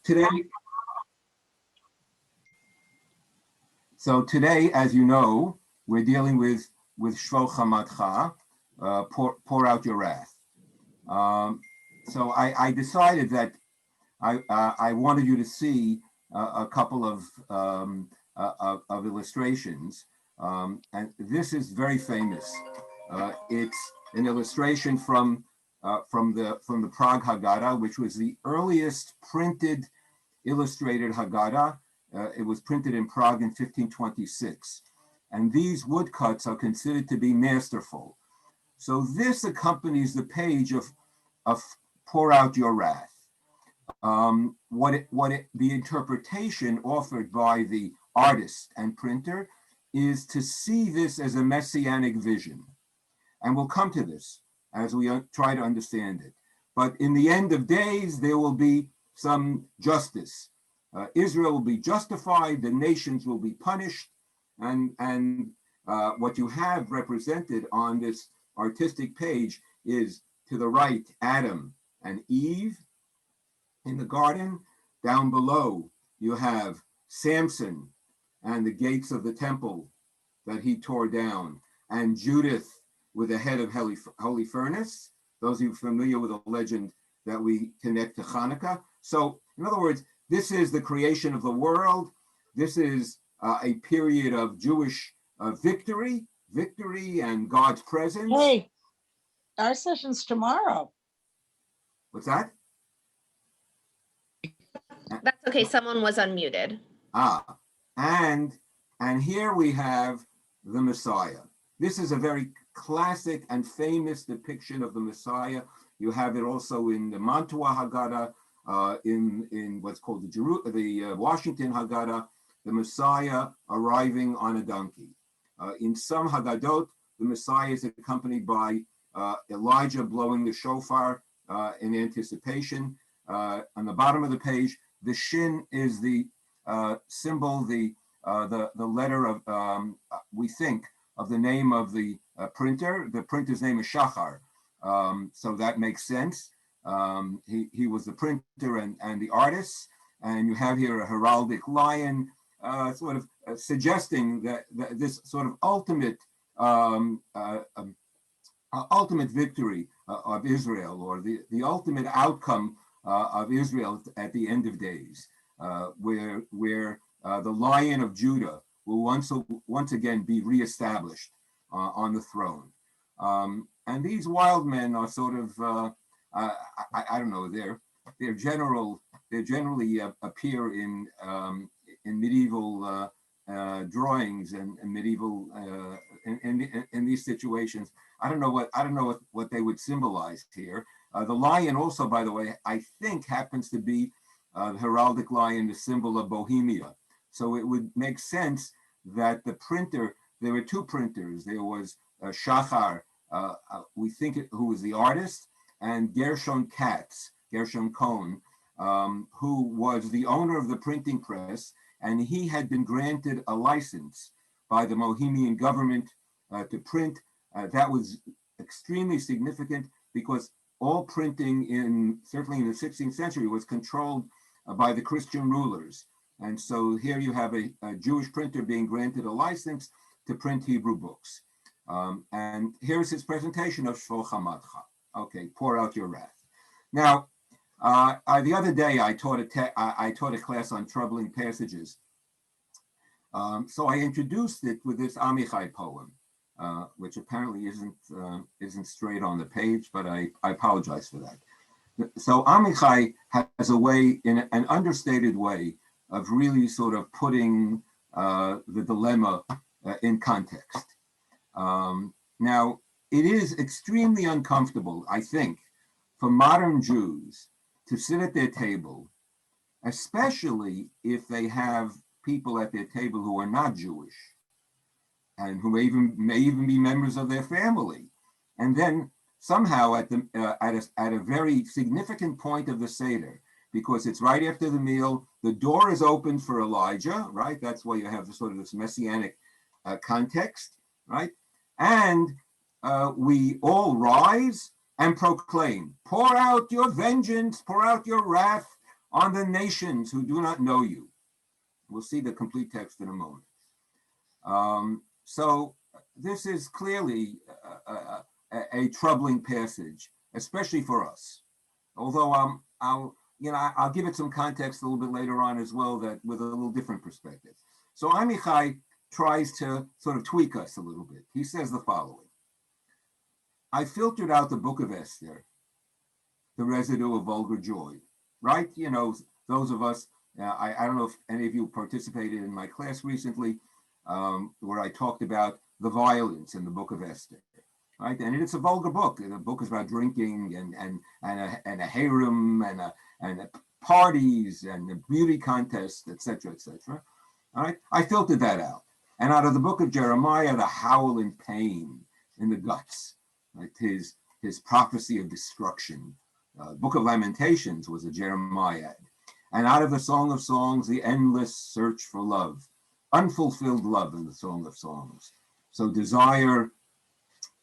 today, as you know, we're dealing with shpוך Xamatcha, pour out your wrath. So I decided that I wanted you to see a couple of illustrations, and this is very famous. It's an illustration from the Prague Haggadah, which was the earliest printed illustrated Haggadah. It was printed in Prague in 1526, and these woodcuts are considered to be masterful. So this accompanies the page of pour out your wrath. The interpretation offered by the artist and printer is to see this as a messianic vision. And we'll come to this as we try to understand it. But in the end of days, there will be some justice. Israel will be justified, the nations will be punished, and what you have represented on this artistic page is, to the right, Adam and Eve in the garden. Down below, you have Samson and the gates of the temple that he tore down, and Judith with the head of holy furnace. Those of you familiar with the legend that we connect to Hanukkah. So, in other words, this is the creation of the world. This is a period of Jewish victory and God's presence. Hey, our session's tomorrow. What's that? That's okay. Someone was unmuted. And here we have the Messiah. This is a very classic and famous depiction of the Messiah. You have it also in the Mantua Haggadah, in what's called the Washington Haggadah, the Messiah arriving on a donkey. In some Haggadot, the Messiah is accompanied by Elijah blowing the shofar in anticipation. On the bottom of the page, the shin is the symbol, the letter of, we think, of the name of the printer. The printer's name is Shachar, so that makes sense. He was the printer and the artist, and you have here a heraldic lion, sort of suggesting that this sort of ultimate victory of Israel, or the ultimate outcome of Israel at the end of days, where the Lion of Judah will once again be reestablished on the throne. And these wild men are sort of I don't know, they're generally appear in medieval drawings and medieval in these situations. I don't know what they would symbolize here. The lion also, by the way, I think happens to be the heraldic lion, the symbol of Bohemia. So it would make sense that the printer, there were two printers. There was Shachar, we think who was the artist, and Gershon Cohn, who was the owner of the printing press, and he had been granted a license by the Bohemian government to print. That was extremely significant because all printing certainly in the 16th century was controlled by the Christian rulers. And so here you have a Jewish printer being granted a license to print Hebrew books. And here's his presentation of Shpוך Xamatcha. Okay, pour out your wrath. Now, the other day I taught a class on troubling passages. So I introduced it with this Amichai poem, which apparently isn't straight on the page, but I apologize for that. So Amichai has a way, in an understated way, of really sort of putting the dilemma in context. Now, it is extremely uncomfortable, I think, for modern Jews to sit at their table, especially if they have people at their table who are not Jewish and who may even be members of their family. And then somehow at a very significant point of the Seder, because it's right after the meal, the door is open for Elijah, right? That's why you have this sort of this messianic context, right? And we all rise and proclaim, pour out your vengeance, pour out your wrath on the nations who do not know you. We'll see the complete text in a moment. So this is clearly a troubling passage, especially for us. Although I'll give it some context a little bit later on as well, that with a little different perspective. So Amichai tries to sort of tweak us a little bit. He says the following: I filtered out the book of Esther, the residue of vulgar joy, right? You know, those of us, I don't know if any of you participated in my class recently, where I talked about the violence in the book of Esther, right? And it's a vulgar book. The book is about drinking and a harem and parties and a beauty contest, etc., etc. All right, I filtered that out. And out of the book of Jeremiah, the howl in pain in the guts, right? His prophecy of destruction. Book of Lamentations was a Jeremiah. And out of the Song of Songs, the endless search for love, unfulfilled love in the Song of Songs. So desire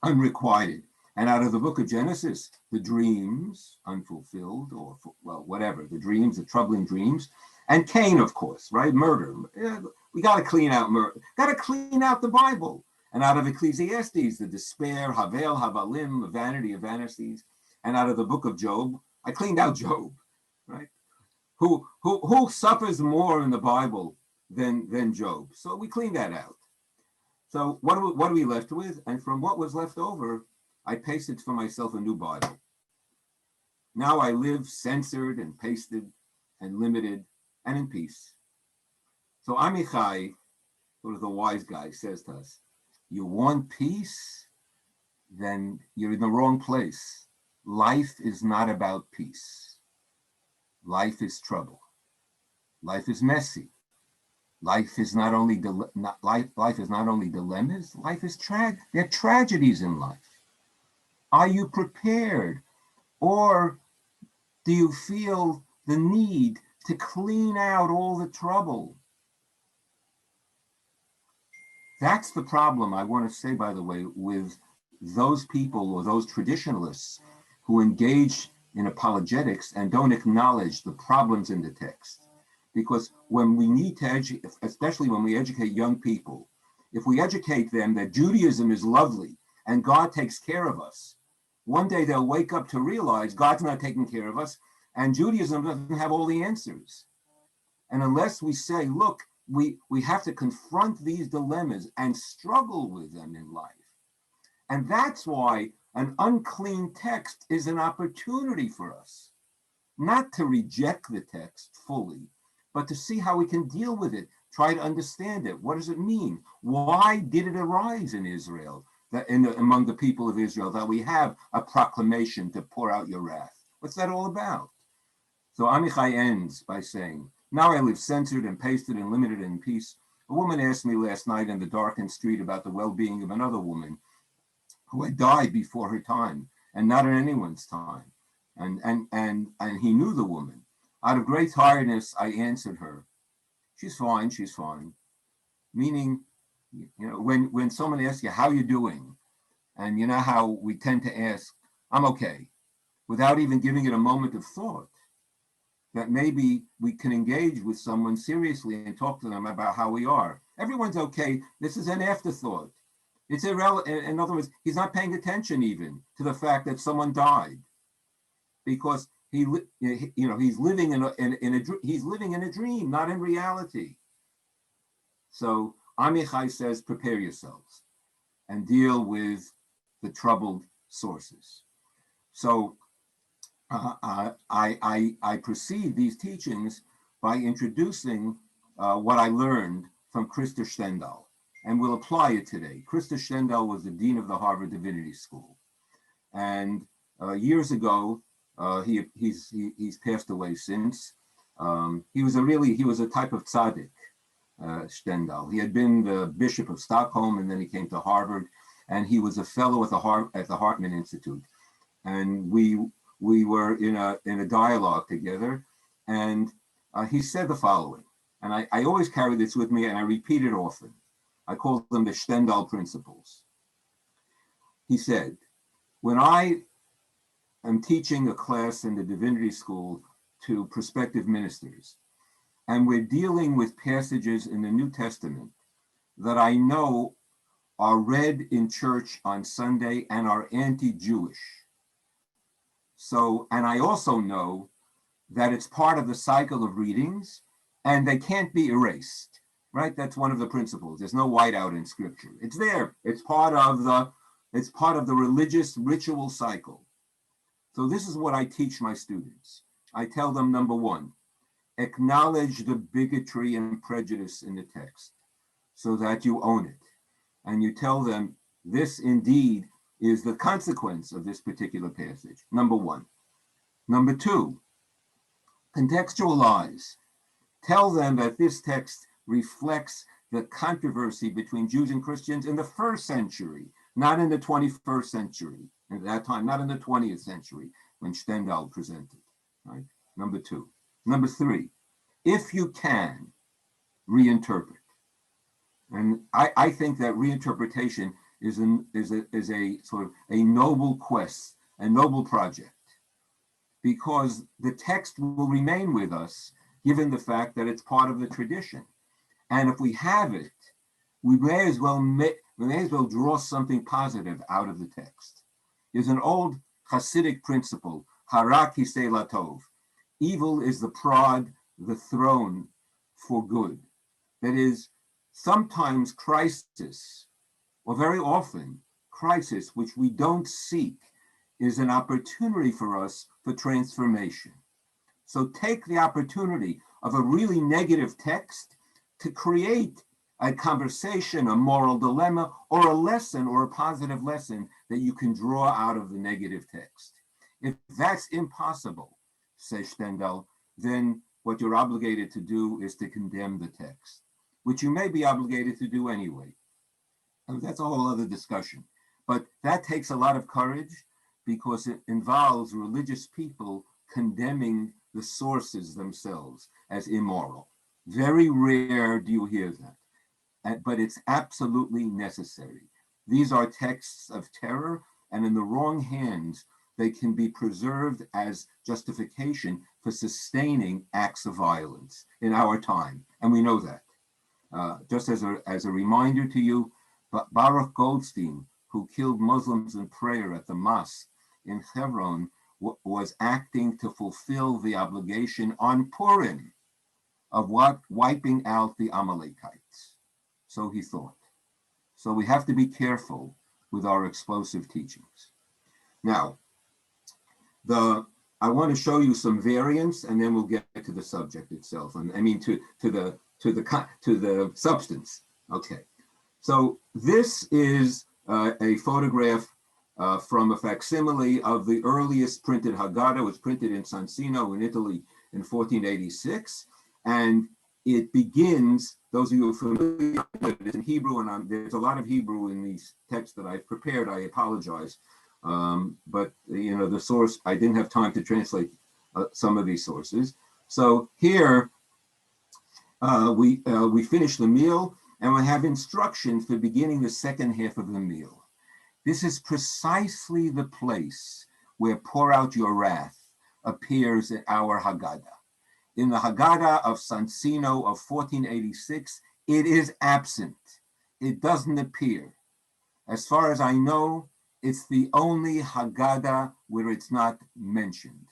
unrequited. And out of the book of Genesis, the dreams unfulfilled, or well, whatever, the dreams, the troubling dreams. And Cain, of course, right? Murder. We got to clean out murder. Got to clean out the Bible. And out of Ecclesiastes, the despair, Havel, Havalim, the vanity of vanities. And out of the book of Job, I cleaned out Job, right? Who suffers more in the Bible than Job? So we cleaned that out. So what are we left with? And from what was left over, I pasted for myself a new Bible. Now I live censored and pasted and limited and in peace. So Amichai, sort of the wise guy, says to us, you want peace? Then you're in the wrong place. Life is not about peace. Life is trouble. Life is messy. Life is not only life is not only dilemmas. Life is there are tragedies in life. Are you prepared, or do you feel the need to clean out all the trouble? That's the problem, I want to say, by the way, with those people or those traditionalists who engage in apologetics and don't acknowledge the problems in the text. Because when we need to educate, especially when we educate young people, if we educate them that Judaism is lovely and God takes care of us, one day they'll wake up to realize God's not taking care of us and Judaism doesn't have all the answers. And unless we say, look, we have to confront these dilemmas and struggle with them in life. And that's why an unclean text is an opportunity for us, not to reject the text fully, but to see how we can deal with it, try to understand it. What does it mean? Why did it arise in Israel, among the people of Israel, that we have a proclamation to pour out your wrath? What's that all about? So Amichai ends by saying, now I live censored and pasted and limited in peace. A woman asked me last night in the darkened street about the well-being of another woman who had died before her time and not in anyone's time. And he knew the woman. Out of great tiredness, I answered her, she's fine, she's fine. Meaning, you know, when someone asks you, how you doing? And you know how we tend to ask, I'm okay, without even giving it a moment of thought, that maybe we can engage with someone seriously and talk to them about how we are. Everyone's okay. This is an afterthought. It's irrelevant. In other words, he's not paying attention even to the fact that someone died, because he's living in a dream, not in reality. So Amichai says, prepare yourselves and deal with the troubled sources. So I proceed these teachings by introducing what I learned from Christa Stendhal, and we'll apply it today. Christa Stendhal was the dean of the Harvard Divinity School, and years ago, he's passed away since. He was a type of tzaddik, Stendhal. He had been the Bishop of Stockholm, and then he came to Harvard, and he was a fellow at the Hartman Institute, and we were in a dialogue together, and he said the following, and I always carry this with me, and I repeat it often. I call them the Stendhal principles. He said, when I am teaching a class in the divinity school to prospective ministers. And we're dealing with passages in the New Testament that I know are read in church on Sunday and are anti-Jewish. So, and I also know that it's part of the cycle of readings and they can't be erased, right? That's one of the principles. There's no whiteout in scripture. It's there. It's part of the religious ritual cycle. So this is what I teach my students. I tell them, number one, acknowledge the bigotry and prejudice in the text so that you own it. And you tell them this indeed is the consequence of this particular passage, number one. Number two, contextualize. Tell them that this text reflects the controversy between Jews and Christians in the first century, not in the 21st century, at that time, not in the 20th century when Stendhal presented, right? Number two. Number three, if you can, reinterpret. And I think that reinterpretation is a sort of a noble quest, a noble project, because the text will remain with us given the fact that it's part of the tradition. And if we have it, we may as well draw something positive out of the text. There's an old Hasidic principle, hara kisei latov. Evil is the prod, the throne for good. That is, sometimes crisis, or very often crisis, which we don't seek, is an opportunity for us for transformation. So take the opportunity of a really negative text to create a conversation, a moral dilemma, or a lesson, or a positive lesson that you can draw out of the negative text. If that's impossible, says Stendhal, then what you're obligated to do is to condemn the text, which you may be obligated to do anyway. And that's a whole other discussion. But that takes a lot of courage because it involves religious people condemning the sources themselves as immoral. Very rare do you hear that, but it's absolutely necessary. These are texts of terror, and in the wrong hands, they can be preserved as justification for sustaining acts of violence in our time, and we know that. Just as a reminder to you, Baruch Goldstein, who killed Muslims in prayer at the mosque in Hebron, was acting to fulfill the obligation on Purim of wiping out the Amalekites. So he thought. So we have to be careful with our explosive teachings. Now, I want to show you some variants, and then we'll get to the subject itself. And I mean to the substance. Okay. So this is a photograph from a facsimile of the earliest printed Haggadah. It was printed in Soncino in Italy in 1486, and it begins. Those of you who are familiar with it in Hebrew, and there's a lot of Hebrew in these texts that I've prepared. I apologize. But you know, the source, I didn't have time to translate some of these sources. So here we finish the meal, and we have instructions for beginning the second half of the meal. This is precisely the place where "pour out your wrath" appears in our Haggadah. In the Haggadah of Soncino of 1486, it is absent. It doesn't appear. As far as I know, it's the only Haggadah where it's not mentioned.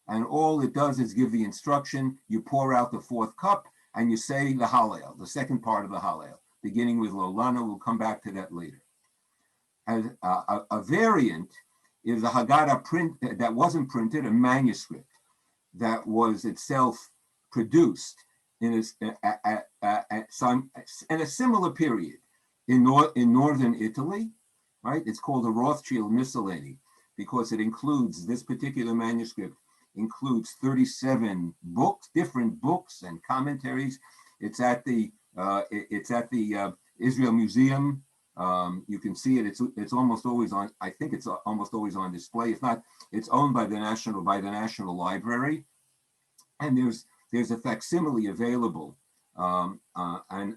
And all it does is give the instruction, you pour out the fourth cup and you say the Hallel, the second part of the Hallel, beginning with Lolana. We'll come back to that later. As a variant is a Haggadah that wasn't printed, a manuscript that was itself produced in a similar period in northern Italy. Right? It's called the Rothschild Miscellany because it includes, this particular manuscript includes 37 books, different books and commentaries. It's at the Israel Museum. You can see it. It's almost always on. I think it's almost always on display. If not, it's owned by the National Library, and there's a facsimile available. And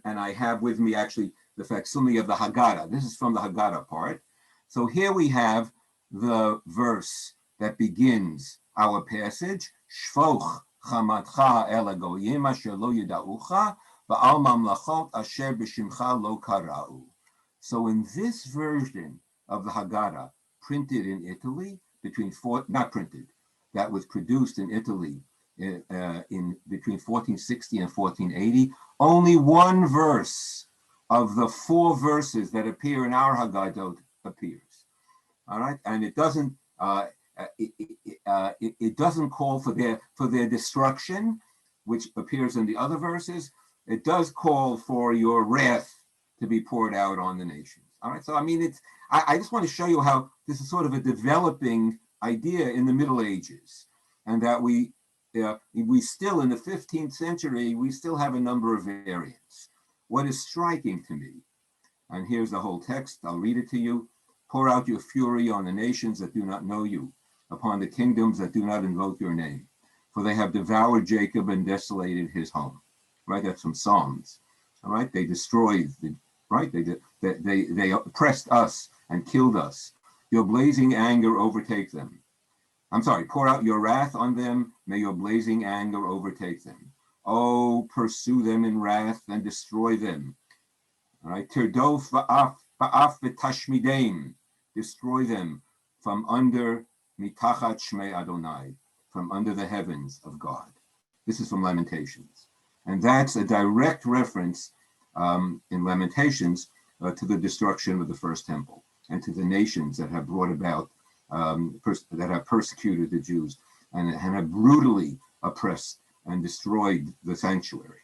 I have with me actually the facsimile of the Haggadah. This is from the Haggadah part. So here we have the verse that begins our passage, shpokh חמתך אל הגויים אשר לא ידעוך ועל ממלכות אשר בשמך לא קראו. So in this version of the Haggadah, printed in Italy, not printed, that was produced in Italy in between 1460 and 1480, only one verse of the 4 verses that appear in our Haggadah appears. All right, and it doesn't it doesn't call for their destruction, which appears in the other verses. It does call for your wrath to be poured out on the nations. All right, so I mean, I just want to show you how this is sort of a developing idea in the Middle Ages, and that we still, in the 15th century, we still have a number of variants. What is striking to me, and here's the whole text, I'll read it to you. Pour out your fury on the nations that do not know you, upon the kingdoms that do not invoke your name. For they have devoured Jacob and desolated his home. Right, that's from Psalms. All right, they destroyed, they oppressed us and killed us. Your blazing anger overtake them. I'm sorry, pour out your wrath on them. May your blazing anger overtake them. Oh, pursue them in wrath and destroy them. All right, tirdof va'af v'tashmideim. Destroy them from under mitachat shmei Adonai, from under the heavens of God. This is from Lamentations. And that's a direct reference in Lamentations to the destruction of the first temple and to the nations that have brought about, that have persecuted the Jews and have brutally oppressed and destroyed the sanctuary.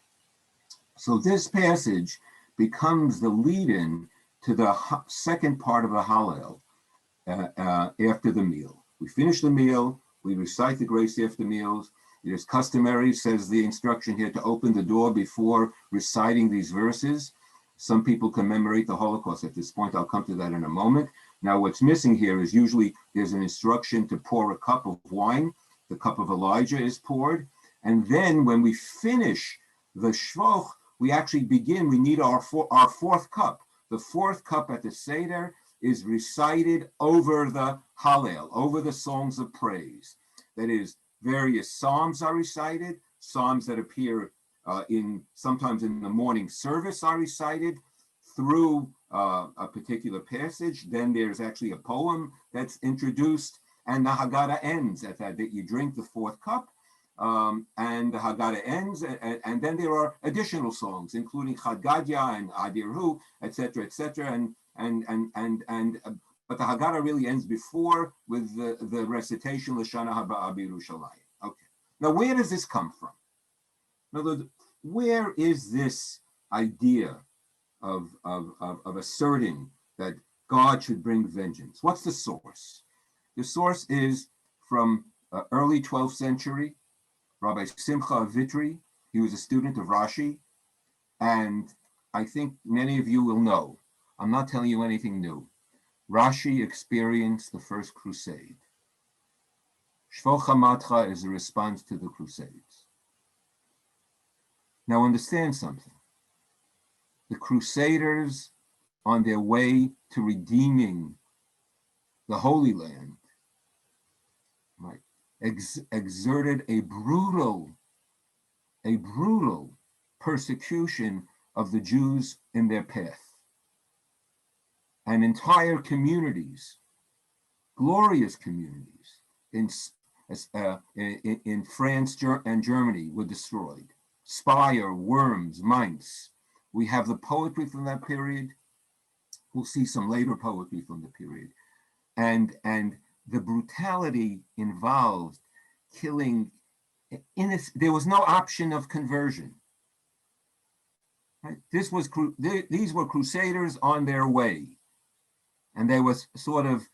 So this passage becomes the lead-in to the second part of the Hallel after the meal. We finish the meal, we recite the grace after meals. It is customary, says the instruction here, to open the door before reciting these verses. Some people commemorate the Holocaust at this point. I'll come to that in a moment. Now, what's missing here is usually there's an instruction to pour a cup of wine. The cup of Elijah is poured. And then when we finish the shpokh, we actually begin, we need our 4th cup. The 4th cup at the Seder is recited over the Hallel, over the songs of praise. That is, various psalms are recited, psalms that appear sometimes in the morning service are recited through a particular passage. Then there's actually a poem that's introduced, and the Haggadah ends at that you drink the 4th cup, and the Haggadah ends, and then there are additional songs, including Chad Gadya and Adirhu, etc., but the Haggadah really ends before with the recitation Lashana Haba B'Yerushalayim. Okay. Now, where does this come from? In other words, where is this idea of asserting that God should bring vengeance? What's the source? The source is from early 12th century, Rabbi Simcha of Vitry. He was a student of Rashi, and I think many of you will know. I'm not telling you anything new. Rashi experienced the First Crusade. Shpokh Chamatcha is a response to the Crusades. Now understand something. The Crusaders, on their way to redeeming the Holy Land, right, exerted a brutal persecution of the Jews in their path. And entire communities, glorious communities in France and Germany were destroyed. Speyer, Worms, Mainz. We have the poetry from that period. We'll see some later poetry from the period. And the brutality involved killing innocent. There was no option of conversion. Right? These were crusaders on their way. And they were sort of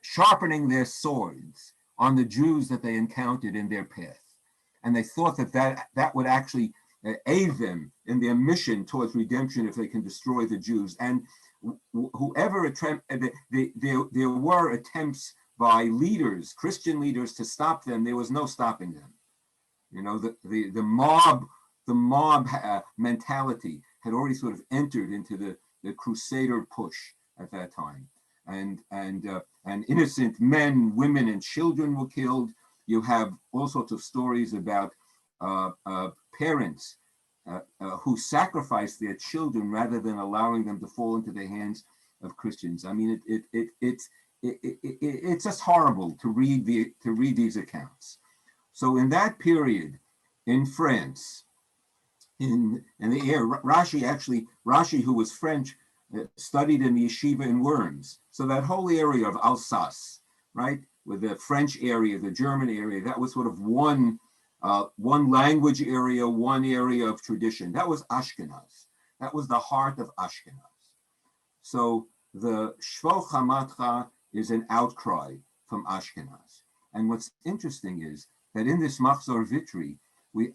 sharpening their swords on the Jews that they encountered in their path. And they thought that would actually aid them in their mission towards redemption if they can destroy the Jews. And whoever there were attempts by leaders, Christian leaders, to stop them. There was no stopping them. You know, the mob mentality had already sort of entered into the Crusader push at that time, and innocent men, women, and children were killed. You have all sorts of stories about parents who sacrifice their children rather than allowing them to fall into the hands of Christians. I mean, it's just horrible to read these accounts. So in that period in France, in the air, Rashi, who was French, studied in the yeshiva in Worms. So that whole area of Alsace, right, with the French area, the German area, that was sort of one language area, one area of tradition. That was Ashkenaz. That was the heart of Ashkenaz. So the Shpokh Chamatcha is an outcry from Ashkenaz. And what's interesting is that in this Machzor Vitri,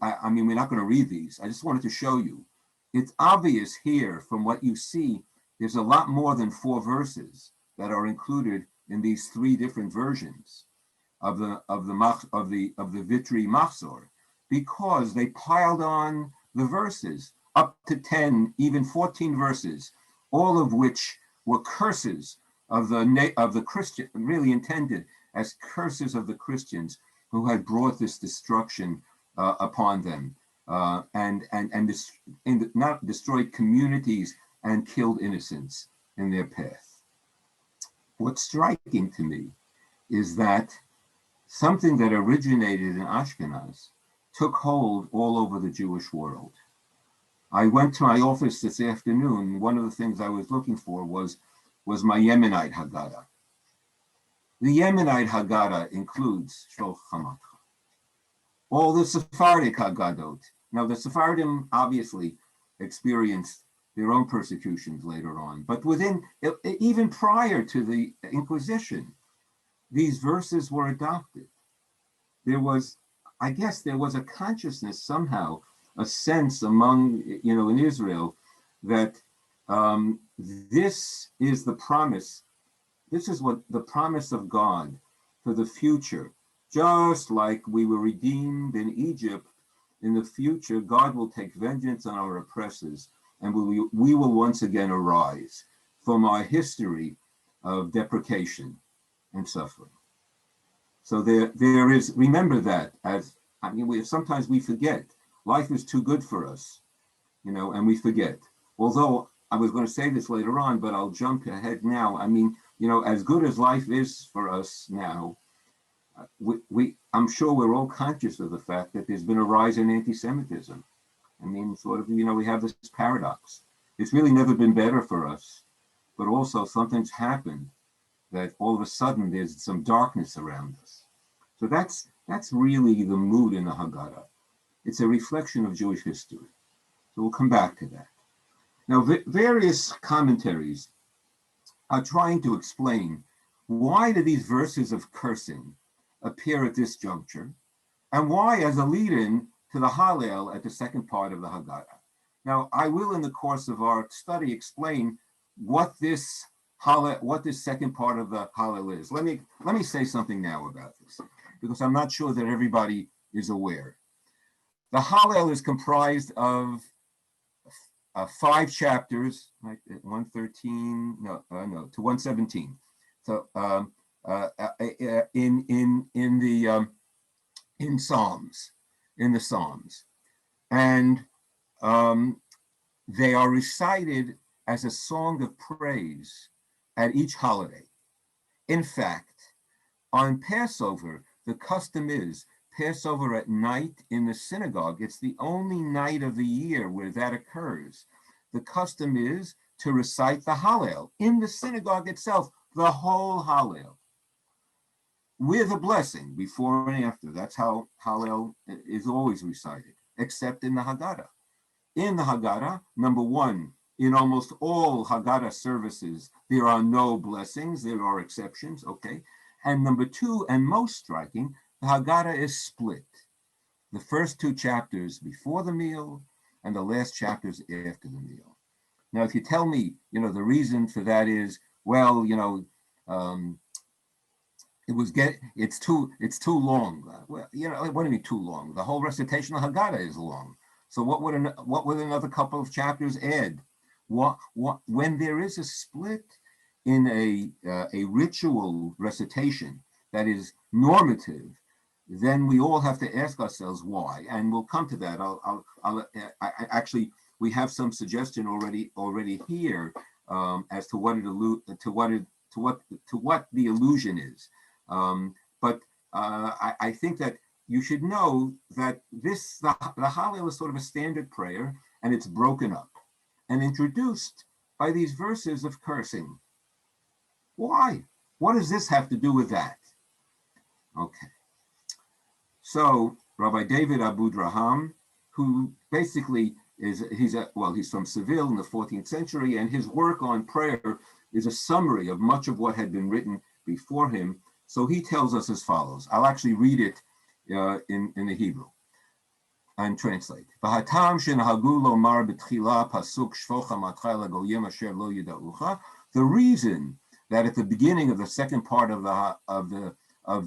I mean, we're not going to read these. I just wanted to show you. It's obvious here from what you see, there's a lot more than 4 verses that are included in these 3 different versions of the Vitri Machzor, because they piled on the verses up to 10, even 14 verses, all of which were curses of the Christian, really intended as curses of the Christians who had brought this destruction upon them, and not destroyed communities and killed innocents in their path. What's striking to me is that something that originated in Ashkenaz took hold all over the Jewish world. I went to my office this afternoon. One of the things I was looking for was my Yemenite Haggadah. The Yemenite Haggadah includes Shpokh Chamatcha. All the Sephardic Haggadot. Now, the Sephardim obviously experienced their own persecutions later on, but even prior to the Inquisition, these verses were adopted. I guess there was a consciousness somehow, a sense among, in Israel, that this is the promise. This is what the promise of God for the future. Just like we were redeemed in Egypt, in the future, God will take vengeance on our oppressors, and we will once again arise from our history of deprecation and suffering. So there is, remember that, sometimes we forget. Life is too good for us, and we forget. Although I was going to say this later on, but I'll jump ahead now. I mean, as good as life is for us now, I'm sure we're all conscious of the fact that there's been a rise in anti-Semitism. I mean, sort of, we have this paradox. It's really never been better for us, but also something's happened that all of a sudden there's some darkness around us. So that's really the mood in the Haggadah. It's a reflection of Jewish history. So we'll come back to that. Now, various commentaries are trying to explain why do these verses of cursing appear at this juncture, and why as a lead-in to the Hallel at the second part of the Haggadah. Now, I will, in the course of our study, explain what this second part of the Hallel is. Let me say something now about this, because I'm not sure that everybody is aware. The Hallel is comprised of 5 chapters, right, 113, to 117. So in the Psalms, and they are recited as a song of praise at each holiday. In fact, on Passover, the custom is Passover at night in the synagogue. It's the only night of the year where that occurs. The custom is to recite the Hallel in the synagogue itself, the whole Hallel, with a blessing before and after. That's how Hallel is always recited, except in the Haggadah. In the Haggadah, number 1, in almost all Haggadah services, there are no blessings. There are exceptions, okay? And number 2, and most striking, the Haggadah is split. The first 2 chapters before the meal and the last chapters after the meal. Now, if you tell me, the reason for that is, well, it's too long. Well, what do you mean too long? The whole recitation of Haggadah is long. So what would another couple of chapters add? When there is a split in a ritual recitation that is normative, then we all have to ask ourselves why, and we'll come to that. Actually, we have some suggestion already here as to what the illusion is. But I think that you should know that the Hallel is sort of a standard prayer, and it's broken up and introduced by these verses of cursing. Why? What does this have to do with that? Okay. So Rabbi David Abudraham, who basically he's from Seville in the 14th century, and his work on prayer is a summary of much of what had been written before him. So he tells us as follows. I'll actually read it in the Hebrew and translate. The reason that at the beginning of the second part of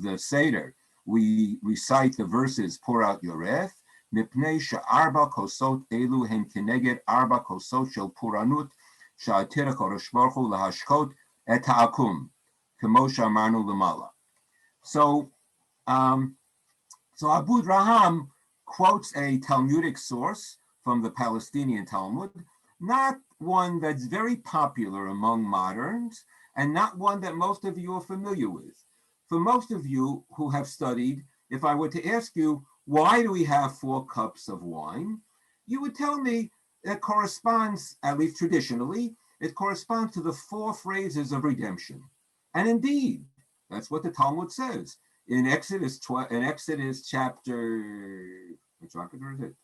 the Seder we recite the verses, pour out your wrath, מפני שארבע כוסות אלו הם כנגד ארבע כוסות של פורענות שהתיר הקדוש ברוך הוא להשקות את העקום, כמו שאמרנו למעלה. So Abu Draham quotes a Talmudic source from the Palestinian Talmud, not one that's very popular among moderns, and not one that most of you are familiar with. For most of you who have studied, if I were to ask you, why do we have 4 cups of wine? You would tell me that corresponds, at least traditionally, it corresponds to the 4 phrases of redemption. And indeed, that's what the Talmud says. In Exodus chapter, which chapter is it?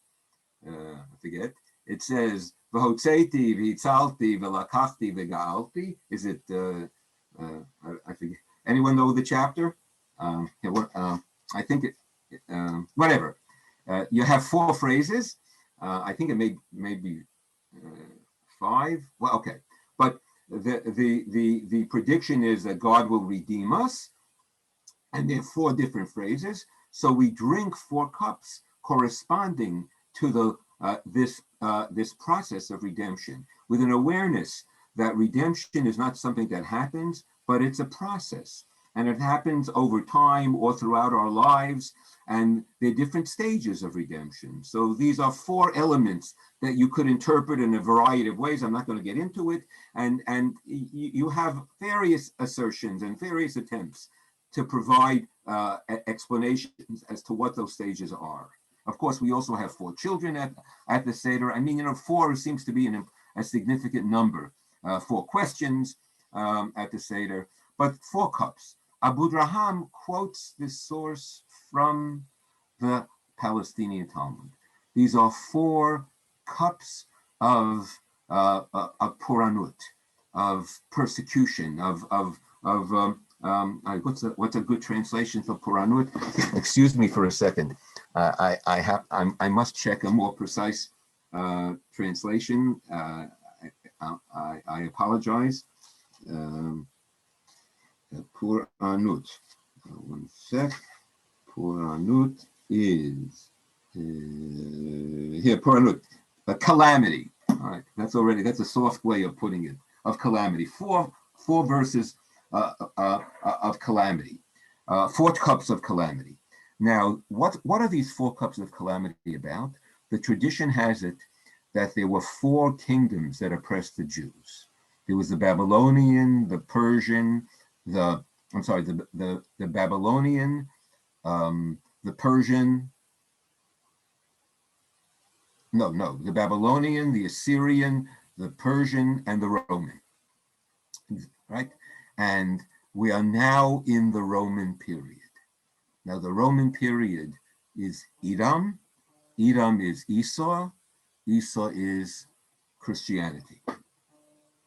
I forget. It says, "V'hotzeti v'itzalti v'lakachti v'ga'alti." Is it? I forget. Anyone know the chapter? I think it. Whatever. You have 4 phrases. I think it may be 5. Well, okay. But the prediction is that God will redeem us. And there are 4 different phrases. So we drink 4 cups corresponding to this process of redemption, with an awareness that redemption is not something that happens, but it's a process. And it happens over time or throughout our lives. And there are different stages of redemption. So these are 4 elements that you could interpret in a variety of ways. I'm not going to get into it. And you have various assertions and various attempts to provide explanations as to what those stages are. Of course, we also have 4 children at the Seder. I mean, 4 seems to be a significant number. 4 questions at the Seder, but 4 cups. Abu Draham quotes this source from the Palestinian Talmud. These are 4 cups of puranut, of persecution, what's a good translation for puranut? Excuse me for a second. I must check a more precise translation. I apologize. Puranut. One sec. Puranut is here. Puranut, a calamity. All right, that's a soft way of putting it. Of calamity. 4 verses of calamity. 4 cups of calamity. Now, what are these 4 cups of calamity about? The tradition has it that there were 4 kingdoms that oppressed the Jews. There was the Babylonian, the Persian, the Babylonian, the Persian, the Babylonian, the Assyrian, the Persian, and the Roman, right? And we are now in the Roman period. Now, the Roman period is Edom. Edom is Esau. Esau is Christianity.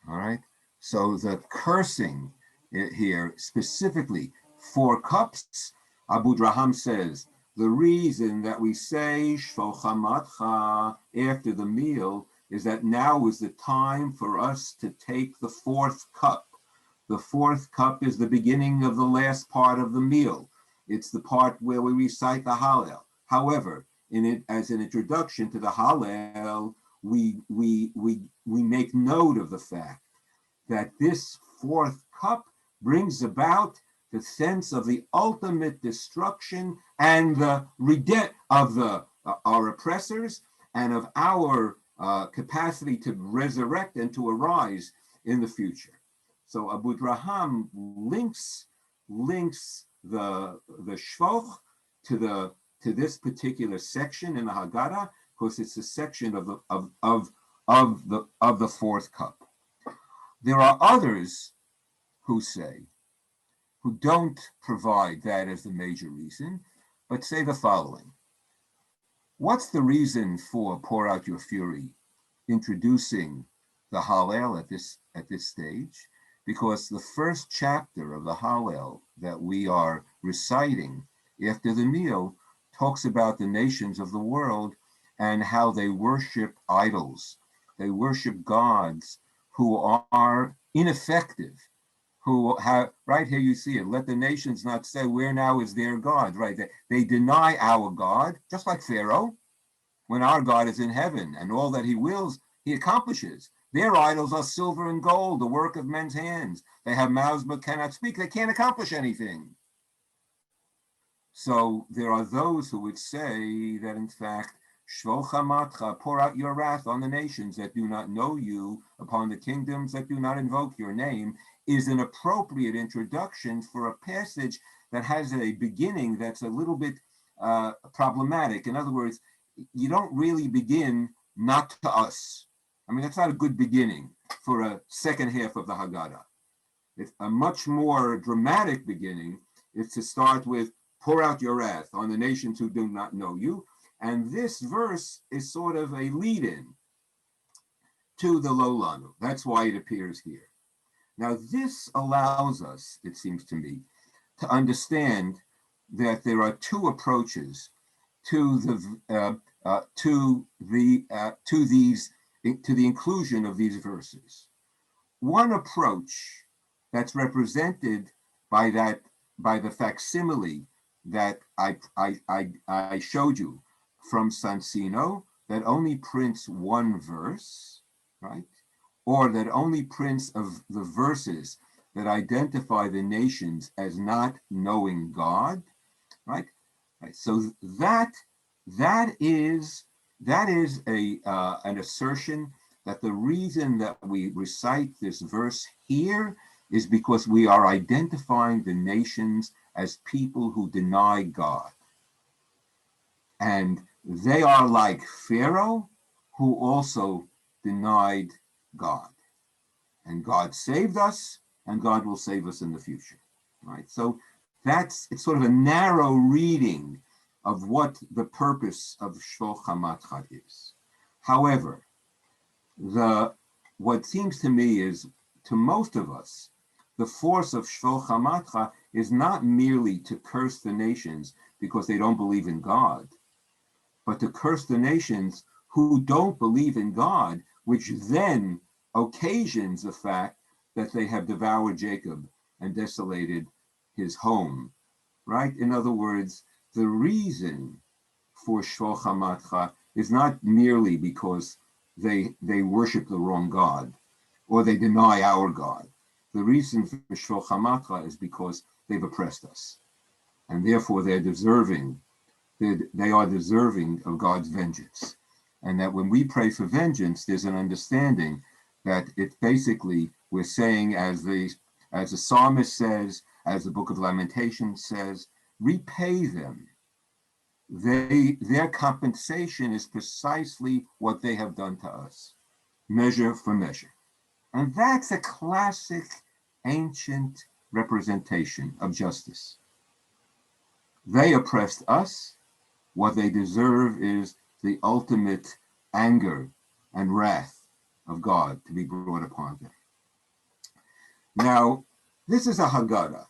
All right. So the cursing here, specifically 4 cups, Abu Draham says, the reason that we say shpוך xamatcha after the meal is that now is the time for us to take the 4th cup. The 4th cup is the beginning of the last part of the meal. It's the part where we recite the Hallel. However, as an introduction to the Hallel, we make note of the fact that this 4th cup brings about the sense of the ultimate destruction and the of our oppressors and of our capacity to resurrect and to arise in the future. So Abu Draham links the Shpokh to this particular section in the Haggadah, because it's a section of the fourth cup. There are others who don't provide that as the major reason, but say the following. What's the reason for pour out your fury, introducing the Hallel at this stage? Because the first chapter of the Hallel that we are reciting after the meal talks about the nations of the world and how they worship idols. They worship gods who are ineffective, who have, right here you see it, let the nations not say, where now is their God, right? They deny our God, just like Pharaoh, when our God is in heaven and all that he wills, he accomplishes. Their idols are silver and gold, the work of men's hands. They have mouths but cannot speak. They can't accomplish anything. So there are those who would say that, in fact, Shpokh Chamatcha, pour out your wrath on the nations that do not know you, upon the kingdoms that do not invoke your name, is an appropriate introduction for a passage that has a beginning that's a little bit problematic. In other words, you don't really begin not to us. I mean, that's not a good beginning for a second half of the Haggadah. It's a much more dramatic beginning is to start with, pour out your wrath on the nations who do not know you. And this verse is sort of a lead-in to the Lo Lanu. That's why it appears here. Now, this allows us, it seems to me, to understand that there are two approaches to the inclusion of these verses. One approach that's represented by the facsimile that I showed you from Sansino, that only prints one verse, right? Or that only prints of the verses that identify the nations as not knowing God, right? So that is an assertion that the reason that we recite this verse here is because we are identifying the nations as people who deny God. And they are like Pharaoh, who also denied God. And God saved us, and God will save us in the future, right? So it's sort of a narrow reading of what the purpose of Shpokh Chamatcha is. However, what seems to me is, to most of us, the force of Shpokh Chamatcha is not merely to curse the nations because they don't believe in God, but to curse the nations who don't believe in God, which then occasions the fact that they have devoured Jacob and desolated his home, right? In other words, the reason for Shpokh Chamatcha is not merely because they worship the wrong God or they deny our God. The reason for Shpokh Chamatcha is because they've oppressed us, and therefore they are deserving of God's vengeance. And that when we pray for vengeance, there's an understanding that it's basically, we're saying, as the psalmist says, as the book of Lamentations says, repay them. Their compensation is precisely what they have done to us, measure for measure. And that's a classic ancient representation of justice. They oppressed us. What they deserve is the ultimate anger and wrath of God to be brought upon them. Now, this is a Haggadah.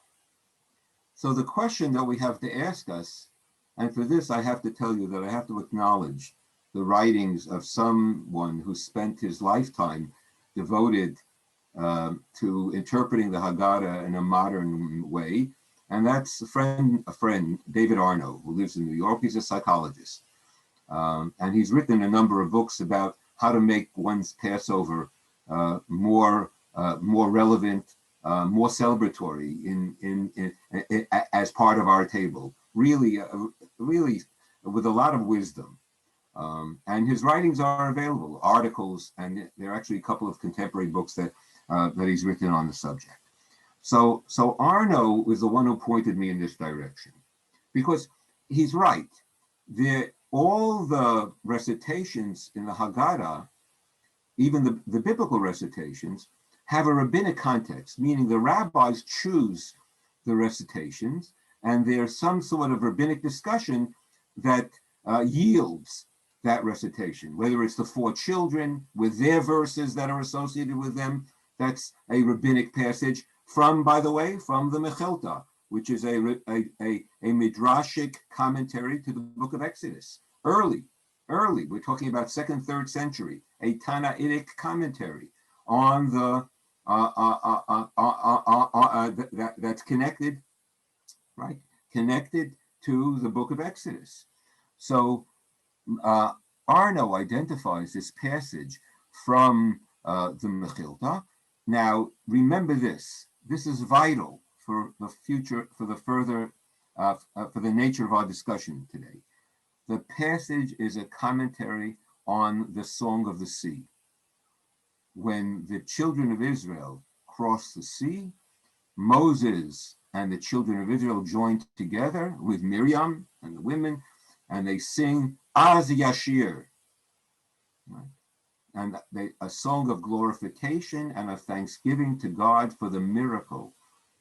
So the question that we have to ask us, and for this I have to tell you that I have to acknowledge the writings of someone who spent his lifetime devoted to interpreting the Haggadah in a modern way, and that's a friend, David Arno, who lives in New York. He's a psychologist, and he's written a number of books about how to make one's Passover more relevant, more celebratory as part of our table. Really, really with a lot of wisdom. And his writings are available, articles, and there are actually a couple of contemporary books that he's written on the subject. So Arno was the one who pointed me in this direction, because he's right. All the recitations in the Haggadah, even the biblical recitations, have a rabbinic context, meaning the rabbis choose the recitations, and there's some sort of rabbinic discussion that yields that recitation, whether it's the four children with their verses that are associated with them. That's a rabbinic passage from, by the way, from the Mechilta, which is a midrashic commentary to the book of Exodus. Early, we're talking about 2nd, 3rd century, a Tanaitic commentary on the that's connected, right? Connected to the book of Exodus. So Arno identifies this passage from the Mechilta. Now, remember this. This is vital for the future, for the further, for the nature of our discussion today. The passage is a commentary on the Song of the Sea. When the children of Israel crossed the sea, Moses and the children of Israel joined together with Miriam and the women, and they sing Az Yashir, right? And a song of glorification and of thanksgiving to God for the miracle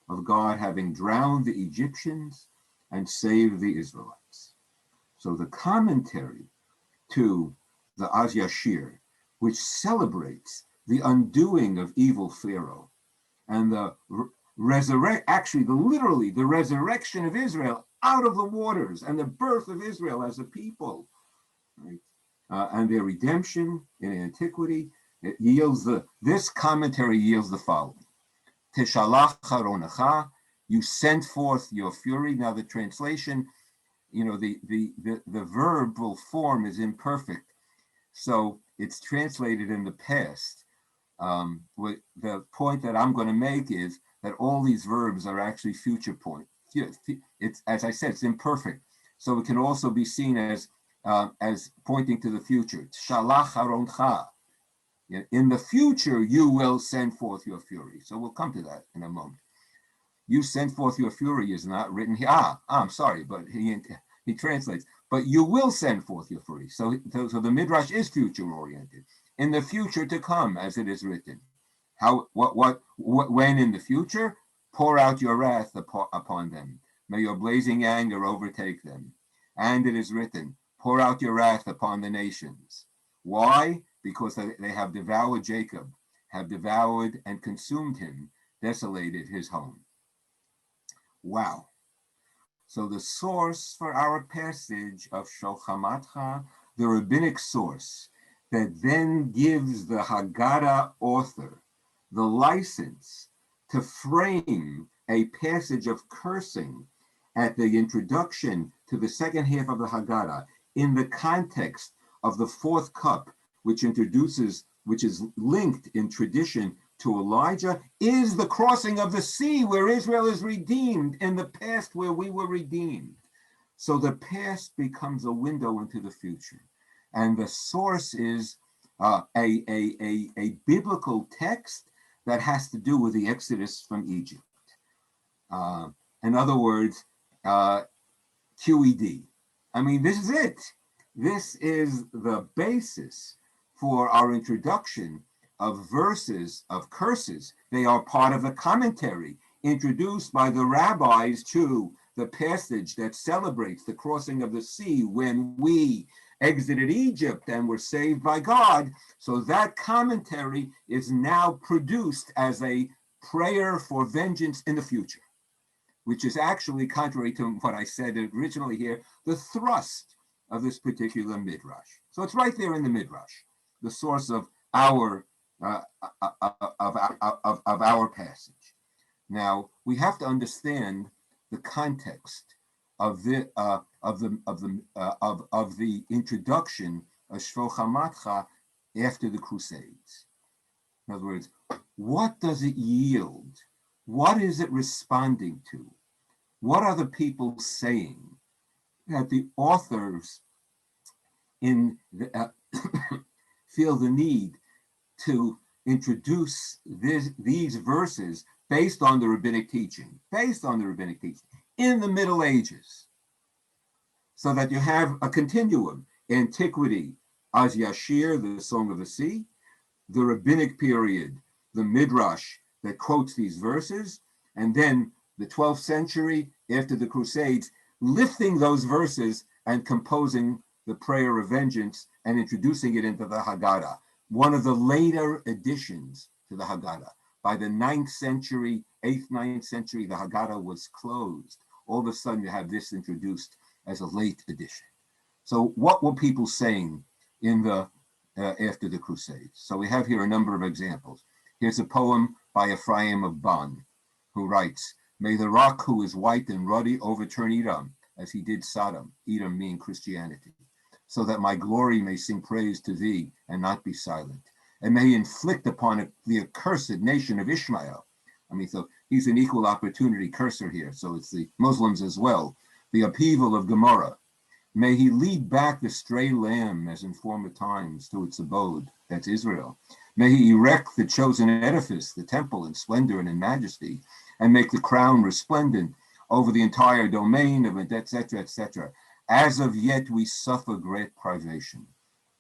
of God having drowned the Egyptians and saved the Israelites. So the commentary to the Az Yashir, which celebrates the undoing of evil Pharaoh and the literally the resurrection of Israel out of the waters and the birth of Israel as a people, right? And their redemption in antiquity, it yields this commentary yields the following: Teshalach charonecha, you sent forth your fury. Now the translation, the verbal form is imperfect, so it's translated in the past. The point that I'm going to make is that all these verbs are actually future point. It's, as I said, it's imperfect, so it can also be seen as pointing to the future. Shalach haroncha. In the future, you will send forth your fury. So we'll come to that in a moment. You send forth your fury is not written here. I'm sorry, but he translates. But you will send forth your fury. So the Midrash is future oriented. In the future to come, as it is written. When in the future? Pour out your wrath upon them. May your blazing anger overtake them. And it is written, pour out your wrath upon the nations. Why? Because they have devoured Jacob, have devoured and consumed him, desolated his home. Wow. So the source for our passage of Xamtcha, the rabbinic source that then gives the Haggadah author the license to frame a passage of cursing at the introduction to the second half of the Haggadah in the context of the fourth cup, which is linked in tradition to Elijah, is the crossing of the sea where Israel is redeemed, in the past where we were redeemed. So the past becomes a window into the future. And the source is a biblical text that has to do with the Exodus from Egypt. In other words, QED. I mean, this is it. This is the basis for our introduction of verses of curses. They are part of a commentary introduced by the rabbis to the passage that celebrates the crossing of the sea when we exited Egypt and were saved by God. So that commentary is now produced as a prayer for vengeance in the future, which is actually contrary to what I said originally here, the thrust of this particular midrash. So it's right there in the midrash, the source of our passage. Now we have to understand the context of the introduction of Shpok Chamatcha after the Crusades. In other words, what does it yield What is it responding to? What are the people saying that the authors in the, feel the need to introduce these verses based on the rabbinic teaching, in the Middle Ages, so that you have a continuum: antiquity, Az Yashir, the Song of the Sea; the rabbinic period, the Midrash that quotes these verses; and then the 12th century after the Crusades, lifting those verses and composing the prayer of vengeance and introducing it into the Haggadah, one of the later additions to the Haggadah. By the 9th century, 8th, 9th century, the Haggadah was closed. All of a sudden you have this introduced as a late addition. So what were people saying in the after the Crusades? So we have here a number of examples. Here's a poem by Ephraim of Bonn, who writes, "May the rock who is white and ruddy overturn Edom, as he did Sodom," Edom meaning Christianity, "so that my glory may sing praise to thee and not be silent. And may he inflict upon it the accursed nation of Ishmael." I mean, so he's an equal opportunity cursor here. So it's the Muslims as well. "The upheaval of Gomorrah. May he lead back the stray lamb as in former times to its abode," that's Israel. "May he erect the chosen edifice, the temple, in splendor and in majesty, and make the crown resplendent over the entire domain of it," etc., etc. "As of yet we suffer great privation.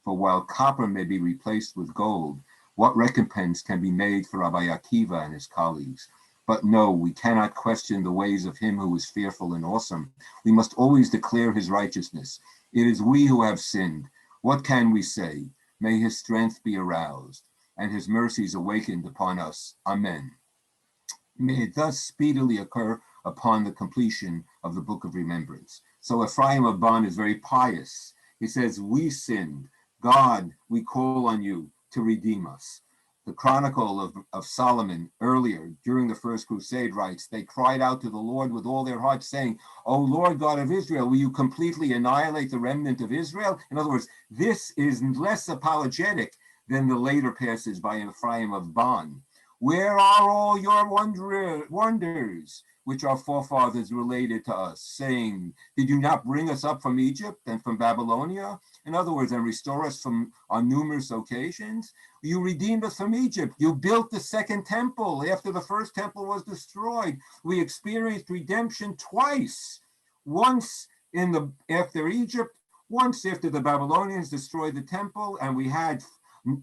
For while copper may be replaced with gold, what recompense can be made for Rabbi Akiva and his colleagues? But no, we cannot question the ways of him who is fearful and awesome. We must always declare his righteousness. It is we who have sinned. What can we say? May his strength be aroused and his mercies awakened upon us. Amen. May it thus speedily occur upon the completion of the book of remembrance." So Ephraim of Bonn is very pious. He says, "We sinned. God, we call on you to redeem us." The Chronicle of Solomon earlier during the First Crusade writes, "They cried out to the Lord with all their hearts, saying, O Lord God of Israel, will you completely annihilate the remnant of Israel?" In other words, this is less apologetic than the later passage by Ephraim of Bonn. "Where are all your wonders, which our forefathers related to us, saying, did you not bring us up from Egypt and from Babylonia? In other words, and restore us from on numerous occasions. You redeemed us from Egypt. You built the second temple after the first temple was destroyed. We experienced redemption twice, once after Egypt, once after the Babylonians destroyed the temple, and we had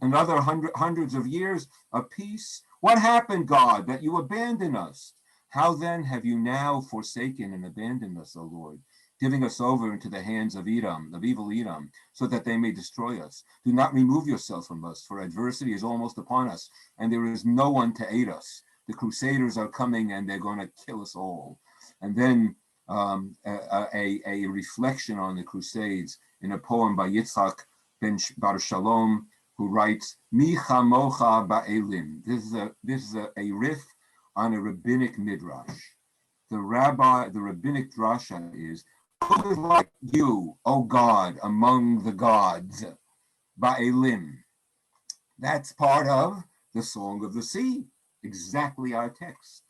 another hundreds of years of peace. What happened, God, that you abandoned us? How then have you now forsaken and abandoned us, O Lord, giving us over into the hands of Edom, of evil Edom, so that they may destroy us? Do not remove yourself from us, for adversity is almost upon us, and there is no one to aid us. The Crusaders are coming, and they're going to kill us all." And then a reflection on the Crusades in a poem by Yitzhak ben Bar Shalom, who writes, "Mi chamocha ba'elim." This is a riff on a rabbinic midrash. The rabbinic drasha is, "Who is like you, O God, among the gods?" Ba'elim. That's part of the Song of the Sea, exactly our text.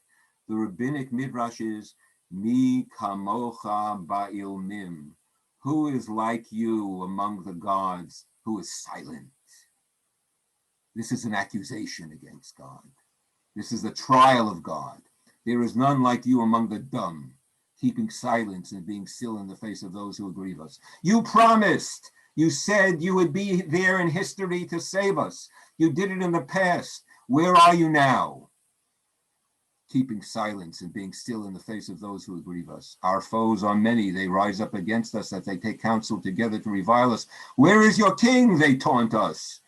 The rabbinic midrash is, "Mi kamocha ba'ilmim." Who is like you among the gods, who is silent? This is an accusation against God. This is the trial of God. There is none like you among the dumb, keeping silence and being still in the face of those who grieve us. You promised, you said you would be there in history to save us. You did it in the past. Where are you now? Keeping silence and being still in the face of those who grieve us. Our foes are many. They rise up against us, that they take counsel together to revile us. Where is your king? They taunt us.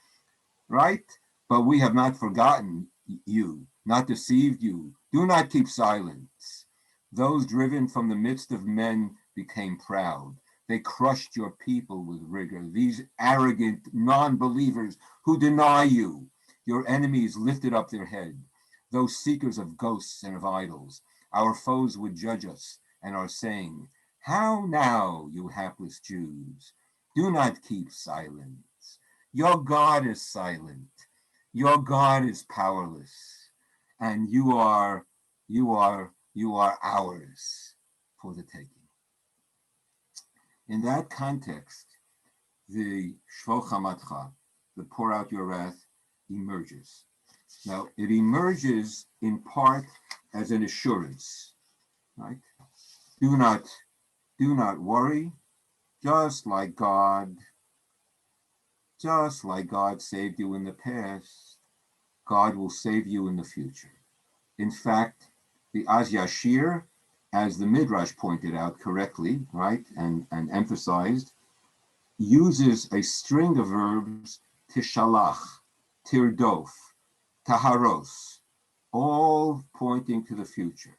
Right? But we have not forgotten you, not deceived you. Do not keep silence. Those driven from the midst of men became proud. They crushed your people with rigor. These arrogant non-believers who deny you, your enemies lifted up their head. Those seekers of ghosts and of idols, our foes would judge us and are saying, how now, you hapless Jews? Do not keep silence. Your God is silent. Your God is powerless. And you are you are ours for the taking. In that context, the shpוך Chamatcha, the pour out your wrath, emerges. Now, it emerges in part as an assurance, right? Do not worry, just like God saved you in the past, God will save you in the future. In fact, the Az Yashir, as the Midrash pointed out correctly, right, and emphasized, uses a string of verbs, tishalach, tirdof, taharos, all pointing to the future.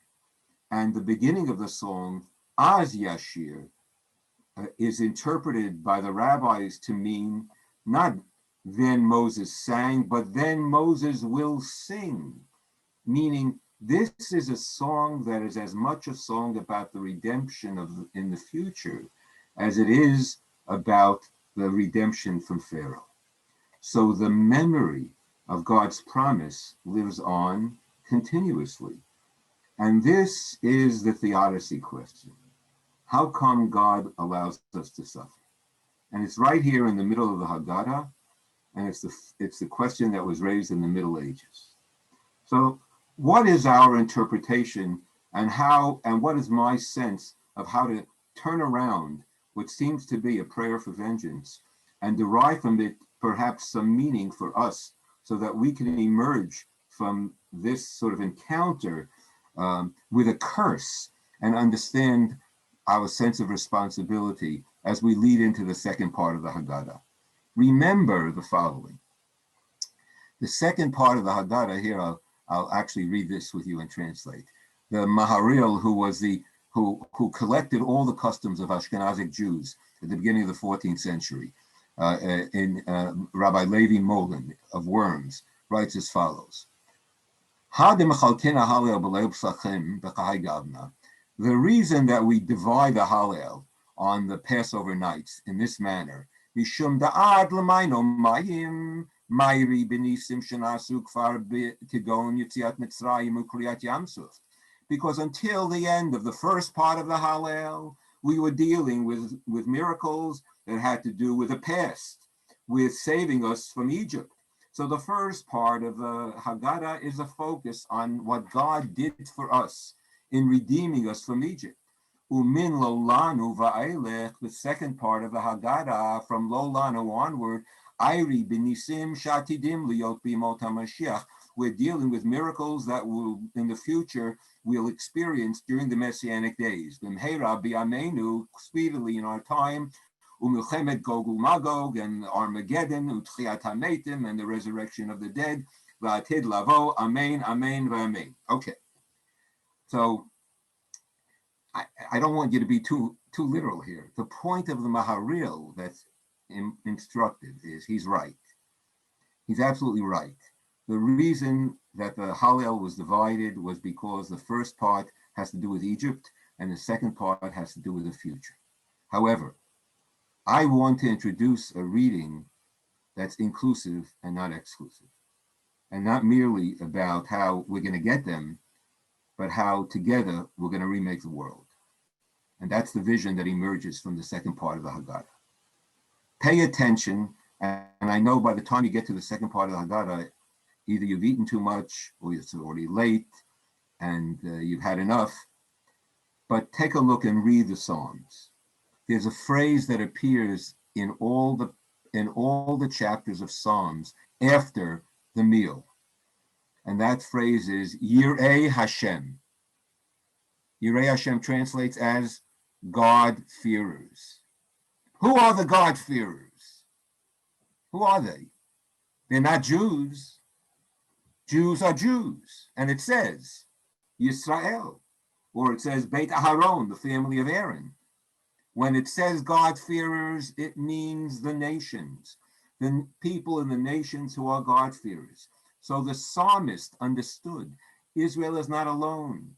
And the beginning of the song, Az Yashir, is interpreted by the rabbis to mean not then Moses sang, but then Moses will sing, meaning this is a song that is as much a song about the redemption in the future as it is about the redemption from Pharaoh. So the memory of God's promise lives on continuously. And this is the theodicy question. How come God allows us to suffer? And it's right here in the middle of the Haggadah, and it's the question that was raised in the Middle Ages. So what is our interpretation and what is my sense of how to turn around what seems to be a prayer for vengeance and derive from it perhaps some meaning for us so that we can emerge from this sort of encounter with a curse and understand our sense of responsibility as we lead into the second part of the Haggadah. Remember the following. The second part of the Haggadah, here I'll actually read this with you and translate. The Maharil, who collected all the customs of Ashkenazic Jews at the beginning of the 14th century, in Rabbi Levi Molin of Worms, writes as follows. The reason that we divide the Hallel on the Passover nights in this manner, because until the end of the first part of the Hallel, we were dealing with miracles that had to do with the past, with saving us from Egypt. So the first part of the Haggadah is a focus on what God did for us in redeeming us from Egypt. Umin lolanu va'elech, the second part of the Haggadah, from lolanu onward, Iri benisim shatidim liyot bimot HaMashiach. We're dealing with miracles that will, in the future, we'll experience during the Messianic days. B'mheira b'yameinu, speedily in our time, umilchemet Gog u'Magog, and Armageddon, utchiat hametim, and the resurrection of the dead, v'atid lavo, amen, amen, v'amen. Okay. So I don't want you to be too literal here. The point of the Maharil that's instructive is he's right. He's absolutely right. The reason that the Hallel was divided was because the first part has to do with Egypt and the second part has to do with the future. However, I want to introduce a reading that's inclusive and not exclusive, and not merely about how we're going to get them, but how together we're going to remake the world. And that's the vision that emerges from the second part of the Haggadah. Pay attention, and I know by the time you get to the second part of the Haggadah, either you've eaten too much or it's already late and you've had enough, but take a look and read the Psalms. There's a phrase that appears in all the chapters of Psalms after the meal. And that phrase is Yirei Hashem. Yirei Hashem translates as God-fearers. Who are the God-fearers? Who are they? They're not Jews. Jews are Jews. And it says Yisrael, or it says Beit Aharon, the family of Aaron. When it says God-fearers, it means the nations, the people in the nations who are God-fearers. So the psalmist understood Israel is not alone.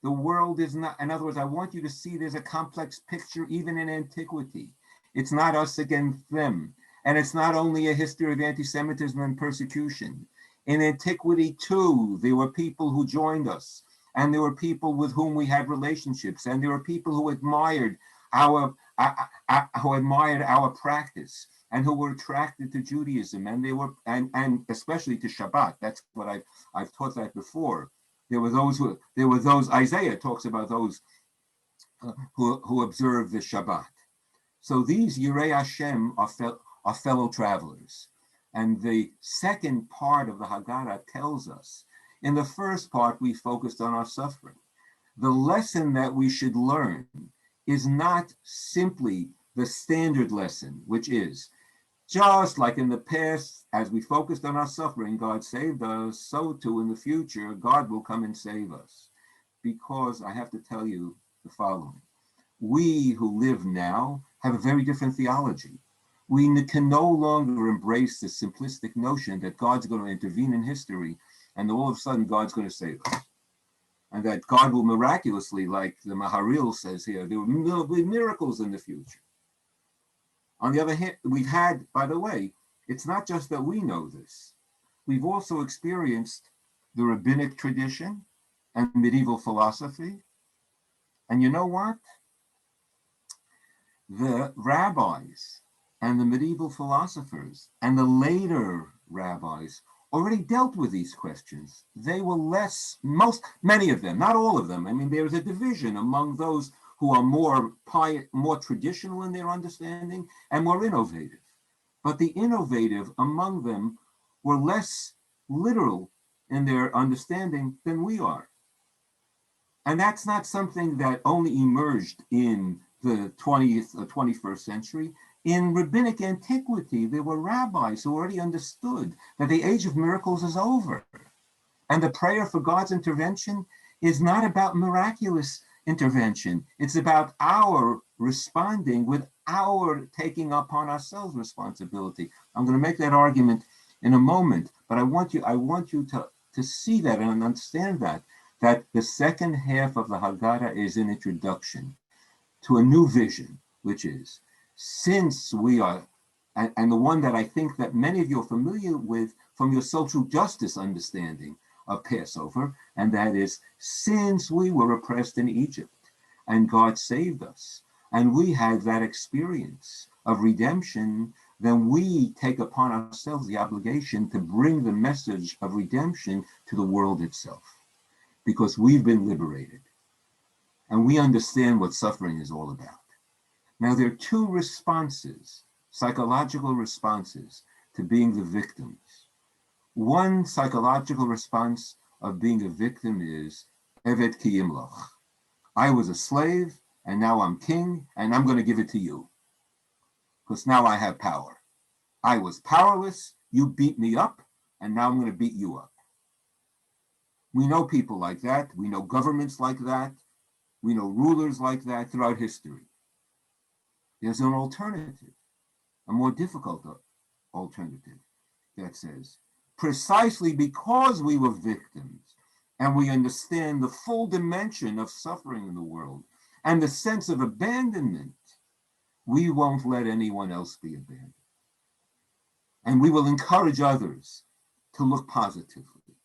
The world is not, in other words, I want you to see there's a complex picture even in antiquity. It's not us against them. And it's not only a history of anti-Semitism and persecution. In antiquity too, there were people who joined us and there were people with whom we had relationships, and there were people who admired our practice and who were attracted to Judaism, and they were and especially to Shabbat. That's what I've taught that before. There were those Isaiah talks about those who observe the Shabbat. So these Yirei Hashem are fellow travelers. And the second part of the Haggadah tells us, in the first part, we focused on our suffering. The lesson that we should learn is not simply the standard lesson, which is just like in the past, as we focused on our suffering, God saved us, so too in the future, God will come and save us. Because I have to tell you the following. We who live now have a very different theology. We can no longer embrace the simplistic notion that God's going to intervene in history and all of a sudden God's going to save us. And that God will miraculously, like the Maharil says here, there will be miracles in the future. On the other hand, we've had, by the way, it's not just that we know this. We've also experienced the Rabbinic tradition and medieval philosophy. And you know what? The rabbis and the medieval philosophers and the later rabbis already dealt with these questions. They were many of them, not all of them. I mean, there's a division among those who are more traditional in their understanding and more innovative. But the innovative among them were less literal in their understanding than we are. And that's not something that only emerged in the 20th or 21st century. In rabbinic antiquity, there were rabbis who already understood that the age of miracles is over. And the prayer for God's intervention is not about miraculous intervention. It's about our responding with our taking upon ourselves responsibility. I'm going to make that argument in a moment, but I want you to see that and understand that the second half of the Haggadah is an introduction to a new vision, which is, since we are, and the one that I think that many of you are familiar with from your social justice understanding of Passover, and that is, since we were oppressed in Egypt and God saved us, and we had that experience of redemption, then we take upon ourselves the obligation to bring the message of redemption to the world itself, because we've been liberated and we understand what suffering is all about. Now, there are two responses, psychological responses to being the victims. One psychological response of being a victim is, Evet ki yimloch. I was a slave, and now I'm king, and I'm going to give it to you, because now I have power. I was powerless, you beat me up, and now I'm going to beat you up. We know people like that. We know governments like that. We know rulers like that throughout history. There's an alternative, a more difficult alternative that says, precisely because we were victims and we understand the full dimension of suffering in the world and the sense of abandonment, we won't let anyone else be abandoned. And we will encourage others to look positively.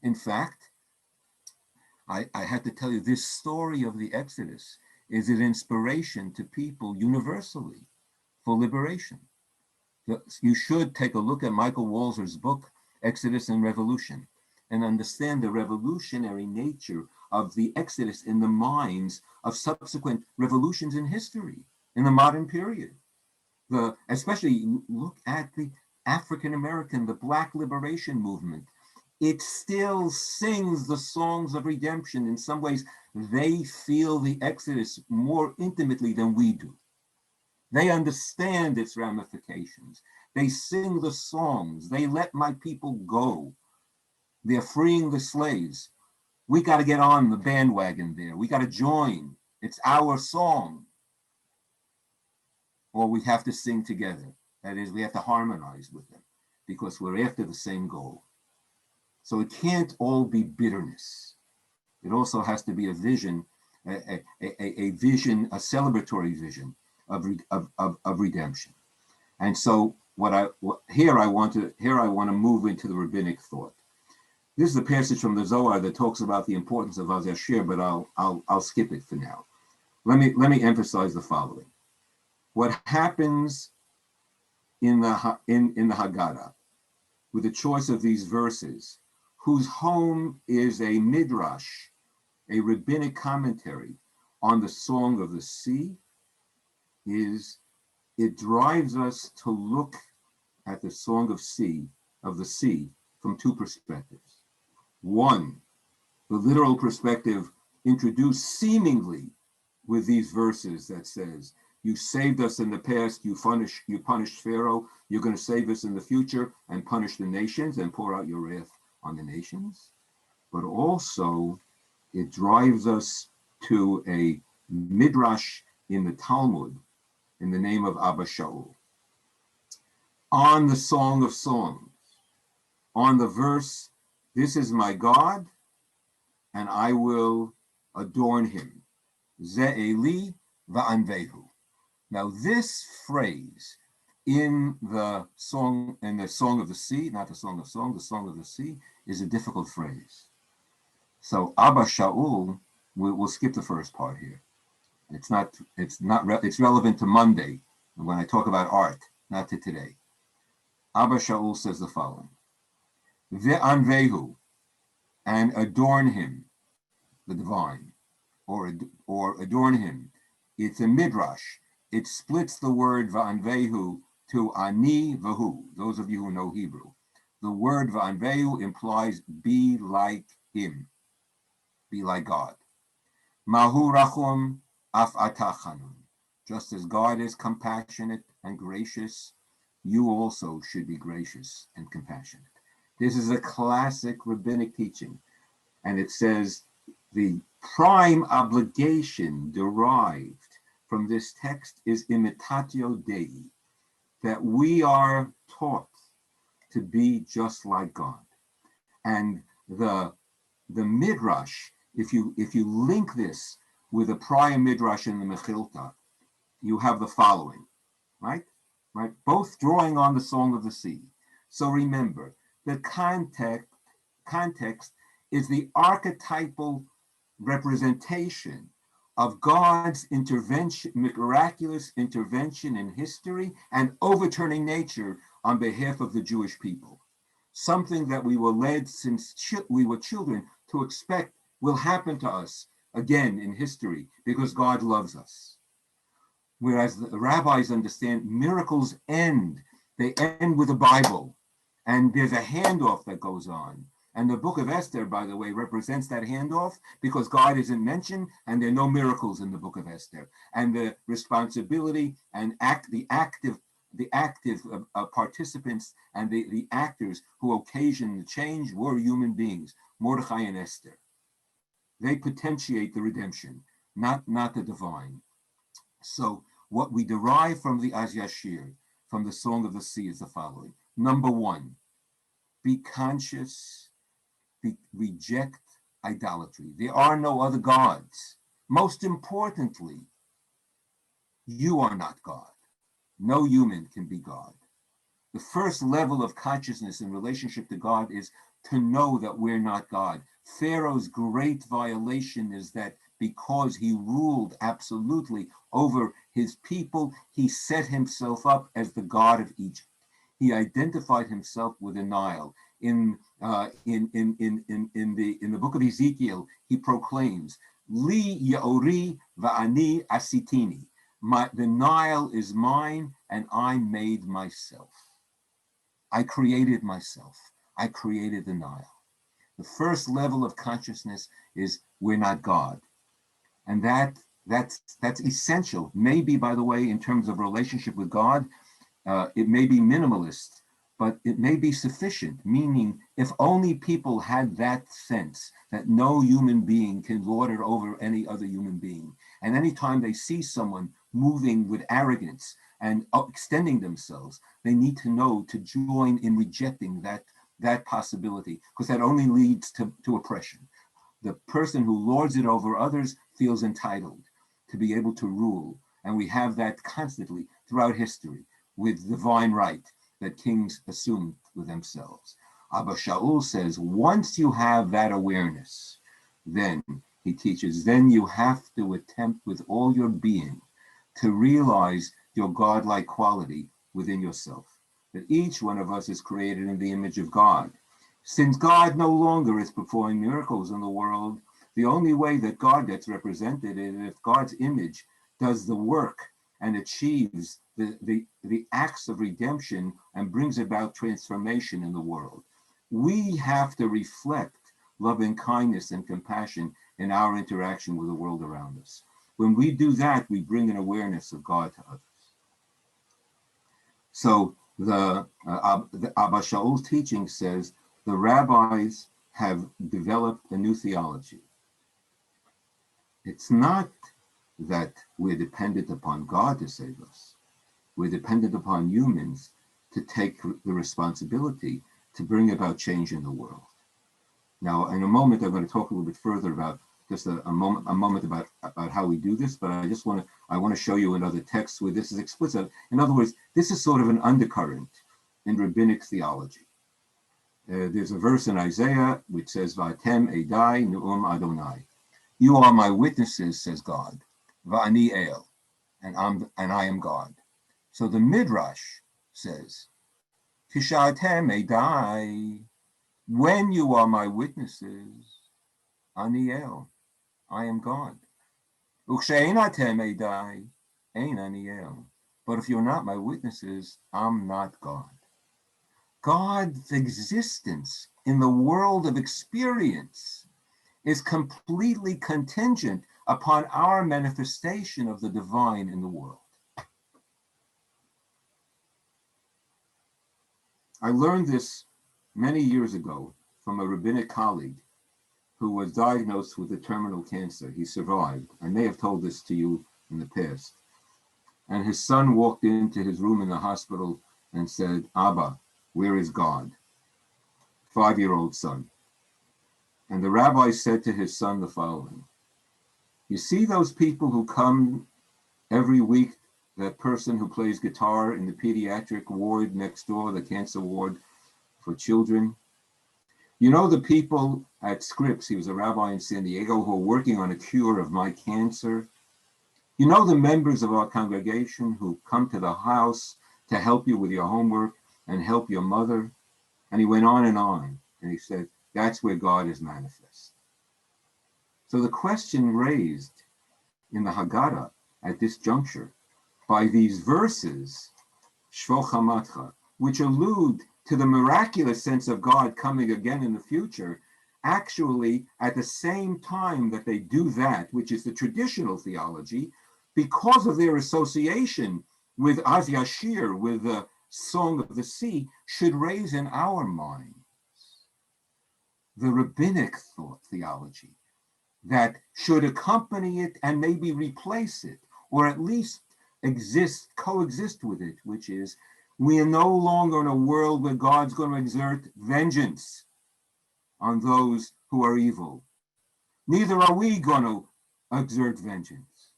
In fact, I had to tell you, this story of the Exodus is an inspiration to people universally for liberation. You should take a look at Michael Walzer's book, Exodus and Revolution, and understand the revolutionary nature of the Exodus in the minds of subsequent revolutions in history, in the modern period. Especially look at the African American, the Black liberation movement. It still sings the songs of redemption. In some ways, they feel the Exodus more intimately than we do. They understand its ramifications. They sing the songs. They let my people go. They're freeing the slaves. We got to get on the bandwagon there. We got to join. It's our song. Or we have to sing together. That is, we have to harmonize with them because we're after the same goal. So it can't all be bitterness. It also has to be a vision, a vision, a celebratory vision of redemption. And so here I want to move into the rabbinic thought. This is a passage from the Zohar that talks about the importance of Az Yashir, but I'll skip it for now. Let me emphasize the following. What happens in the Haggadah with the choice of these verses, whose home is a midrash, a rabbinic commentary on the Song of the Sea, is it drives us to look at the Song of the Sea from two perspectives. One, the literal perspective introduced seemingly with these verses that says, you saved us in the past, you punished Pharaoh, you're going to save us in the future and punish the nations and pour out your wrath on the nations. But also, it drives us to a midrash in the Talmud in the name of Abba Shaul. On the Song of Songs, on the verse, this is my God, and I will adorn him. Ze'eli va'anvehu. Now this phrase in the Song of the Sea, not the Song of Songs, the Song of the Sea, is a difficult phrase. So Abba Shaul, we'll skip the first part here. It's relevant to Monday when I talk about art, not to today. Abba Shaul says the following: Ve'anvehu, and adorn him, the divine, or adorn him. It's a midrash. It splits the word va'anvehu to ani vahu. Those of you who know Hebrew, the word va'anvehu implies be like him, be like God. Mahu rachum af atachanun. Just as God is compassionate and gracious, you also should be gracious and compassionate. This is a classic rabbinic teaching, and it says the prime obligation derived from this text is imitatio Dei, that we are taught to be just like God. And the midrash, if you link this with a prior midrash in the Mechilta, you have the following, right? Both drawing on the Song of the Sea. So remember, the context is the archetypal representation of God's intervention, miraculous intervention in history and overturning nature on behalf of the Jewish people. Something that we were led since we were children to expect will happen to us again in history because God loves us. Whereas the rabbis understand miracles end. They end with the Bible, and there's a handoff that goes on. And the book of Esther, by the way, represents that handoff because God isn't mentioned and there are no miracles in the book of Esther. And the responsibility and the active participants and the actors who occasioned the change were human beings, Mordechai and Esther. They potentiate the redemption, not the divine. So what we derive from the Az Yashir, from the Song of the Sea, is the following. Number one, be conscious, reject idolatry. There are no other gods. Most importantly, you are not God. No human can be God. The first level of consciousness in relationship to God is to know that we're not God. Pharaoh's great violation is that because he ruled absolutely over his people, he set himself up as the God of Egypt. He identified himself with the Nile. In the book of Ezekiel, he proclaims, Li Yaori va'ani asitini. The Nile is mine, and I made myself. I created myself. I created the Nile. The first level of consciousness is we're not God. And that's essential. Maybe, by the way, in terms of relationship with God, it may be minimalist, but it may be sufficient, meaning if only people had that sense that no human being can lord it over any other human being. And anytime they see someone moving with arrogance and extending themselves, they need to know to join in rejecting that possibility, because that only leads to oppression. The person who lords it over others feels entitled to be able to rule. And we have that constantly throughout history with divine right that kings assumed with themselves. Abba Shaul says, once you have that awareness, then, he teaches, then you have to attempt with all your being to realize your godlike quality within yourself, that each one of us is created in the image of God. Since God no longer is performing miracles in the world, the only way that God gets represented is if God's image does the work and achieves the acts of redemption and brings about transformation in the world. We have to reflect loving kindness and compassion in our interaction with the world around us. When we do that, we bring an awareness of God to others. So the Abba Shaul's teaching says the rabbis have developed a new theology. It's not that we're dependent upon God to save us. We're dependent upon humans to take the responsibility to bring about change in the world. Now, in a moment, I'm going to talk a little bit further about just a moment about how we do this, but I want to show you another text where this is explicit. In other words, this is sort of an undercurrent in rabbinic theology. There's a verse in Isaiah which says, "Va'atem edai nu'um Adonai." You are my witnesses, says God. Va'ani el, and I am God. So the Midrash says, "Tisha'atem edai." When you are my witnesses, Ani el, I am God. Ukshe'einatem edai, ein ani el. But if you're not my witnesses, I'm not God. God's existence in the world of experience is completely contingent upon our manifestation of the divine in the world. I learned this many years ago from a rabbinic colleague who was diagnosed with a terminal cancer. He survived. I may have told this to you in the past. And his son walked into his room in the hospital and said, "Abba, where is God?" 5-year-old son. And the rabbi said to his son the following: "You see those people who come every week, that person who plays guitar in the pediatric ward next door, the cancer ward for children? You know the people at Scripps," he was a rabbi in San Diego, "who are working on a cure of my cancer? You know the members of our congregation who come to the house to help you with your homework and help your mother?" And he went on, and he said, "That's where God is manifest." So the question raised in the Haggadah at this juncture by these verses, Shpok Chamatcha, which allude to the miraculous sense of God coming again in the future, actually at the same time that they do that, which is the traditional theology, because of their association with Az Yashir, with the Song of the Sea, should raise in our minds the rabbinic thought theology that should accompany it and maybe replace it, or at least coexist with it, which is, we are no longer in a world where God's going to exert vengeance on those who are evil. Neither are we going to exert vengeance.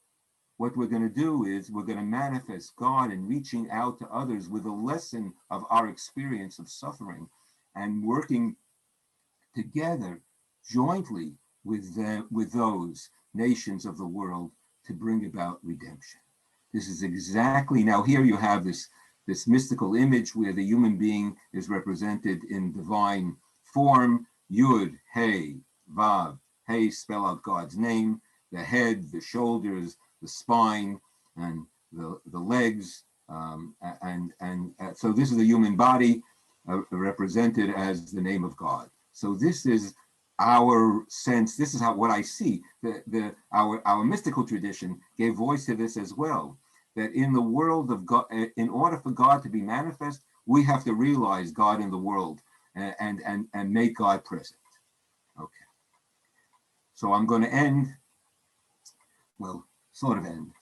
What we're going to do is we're going to manifest God in reaching out to others with a lesson of our experience of suffering and working together jointly with those nations of the world to bring about redemption. This is exactly, now here you have this mystical image where the human being is represented in divine form. Yud, Hey, Vav. Hey spell out God's name, the head, the shoulders, the spine, and the legs. So this is the human body represented as the name of God. So this is our sense. This is what I see. Our mystical tradition gave voice to this as well. That in the world of God, in order for God to be manifest, we have to realize God in the world and make God present. Okay. So I'm going to end, well, sort of end,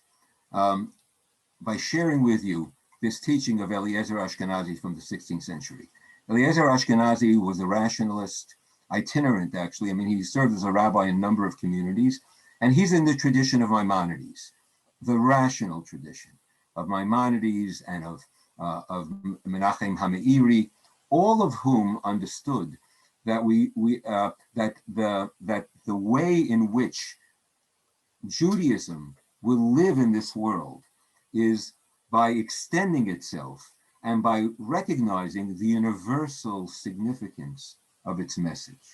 by sharing with you this teaching of Eliezer Ashkenazi from the 16th century. Eliezer Ashkenazi was a rationalist, itinerant actually. I mean, he served as a rabbi in a number of communities, and he's in the tradition of Maimonides, the rational tradition of Maimonides and of Menachem HaMeiri, all of whom understood that that the way in which Judaism will live in this world is by extending itself and by recognizing the universal significance of its message.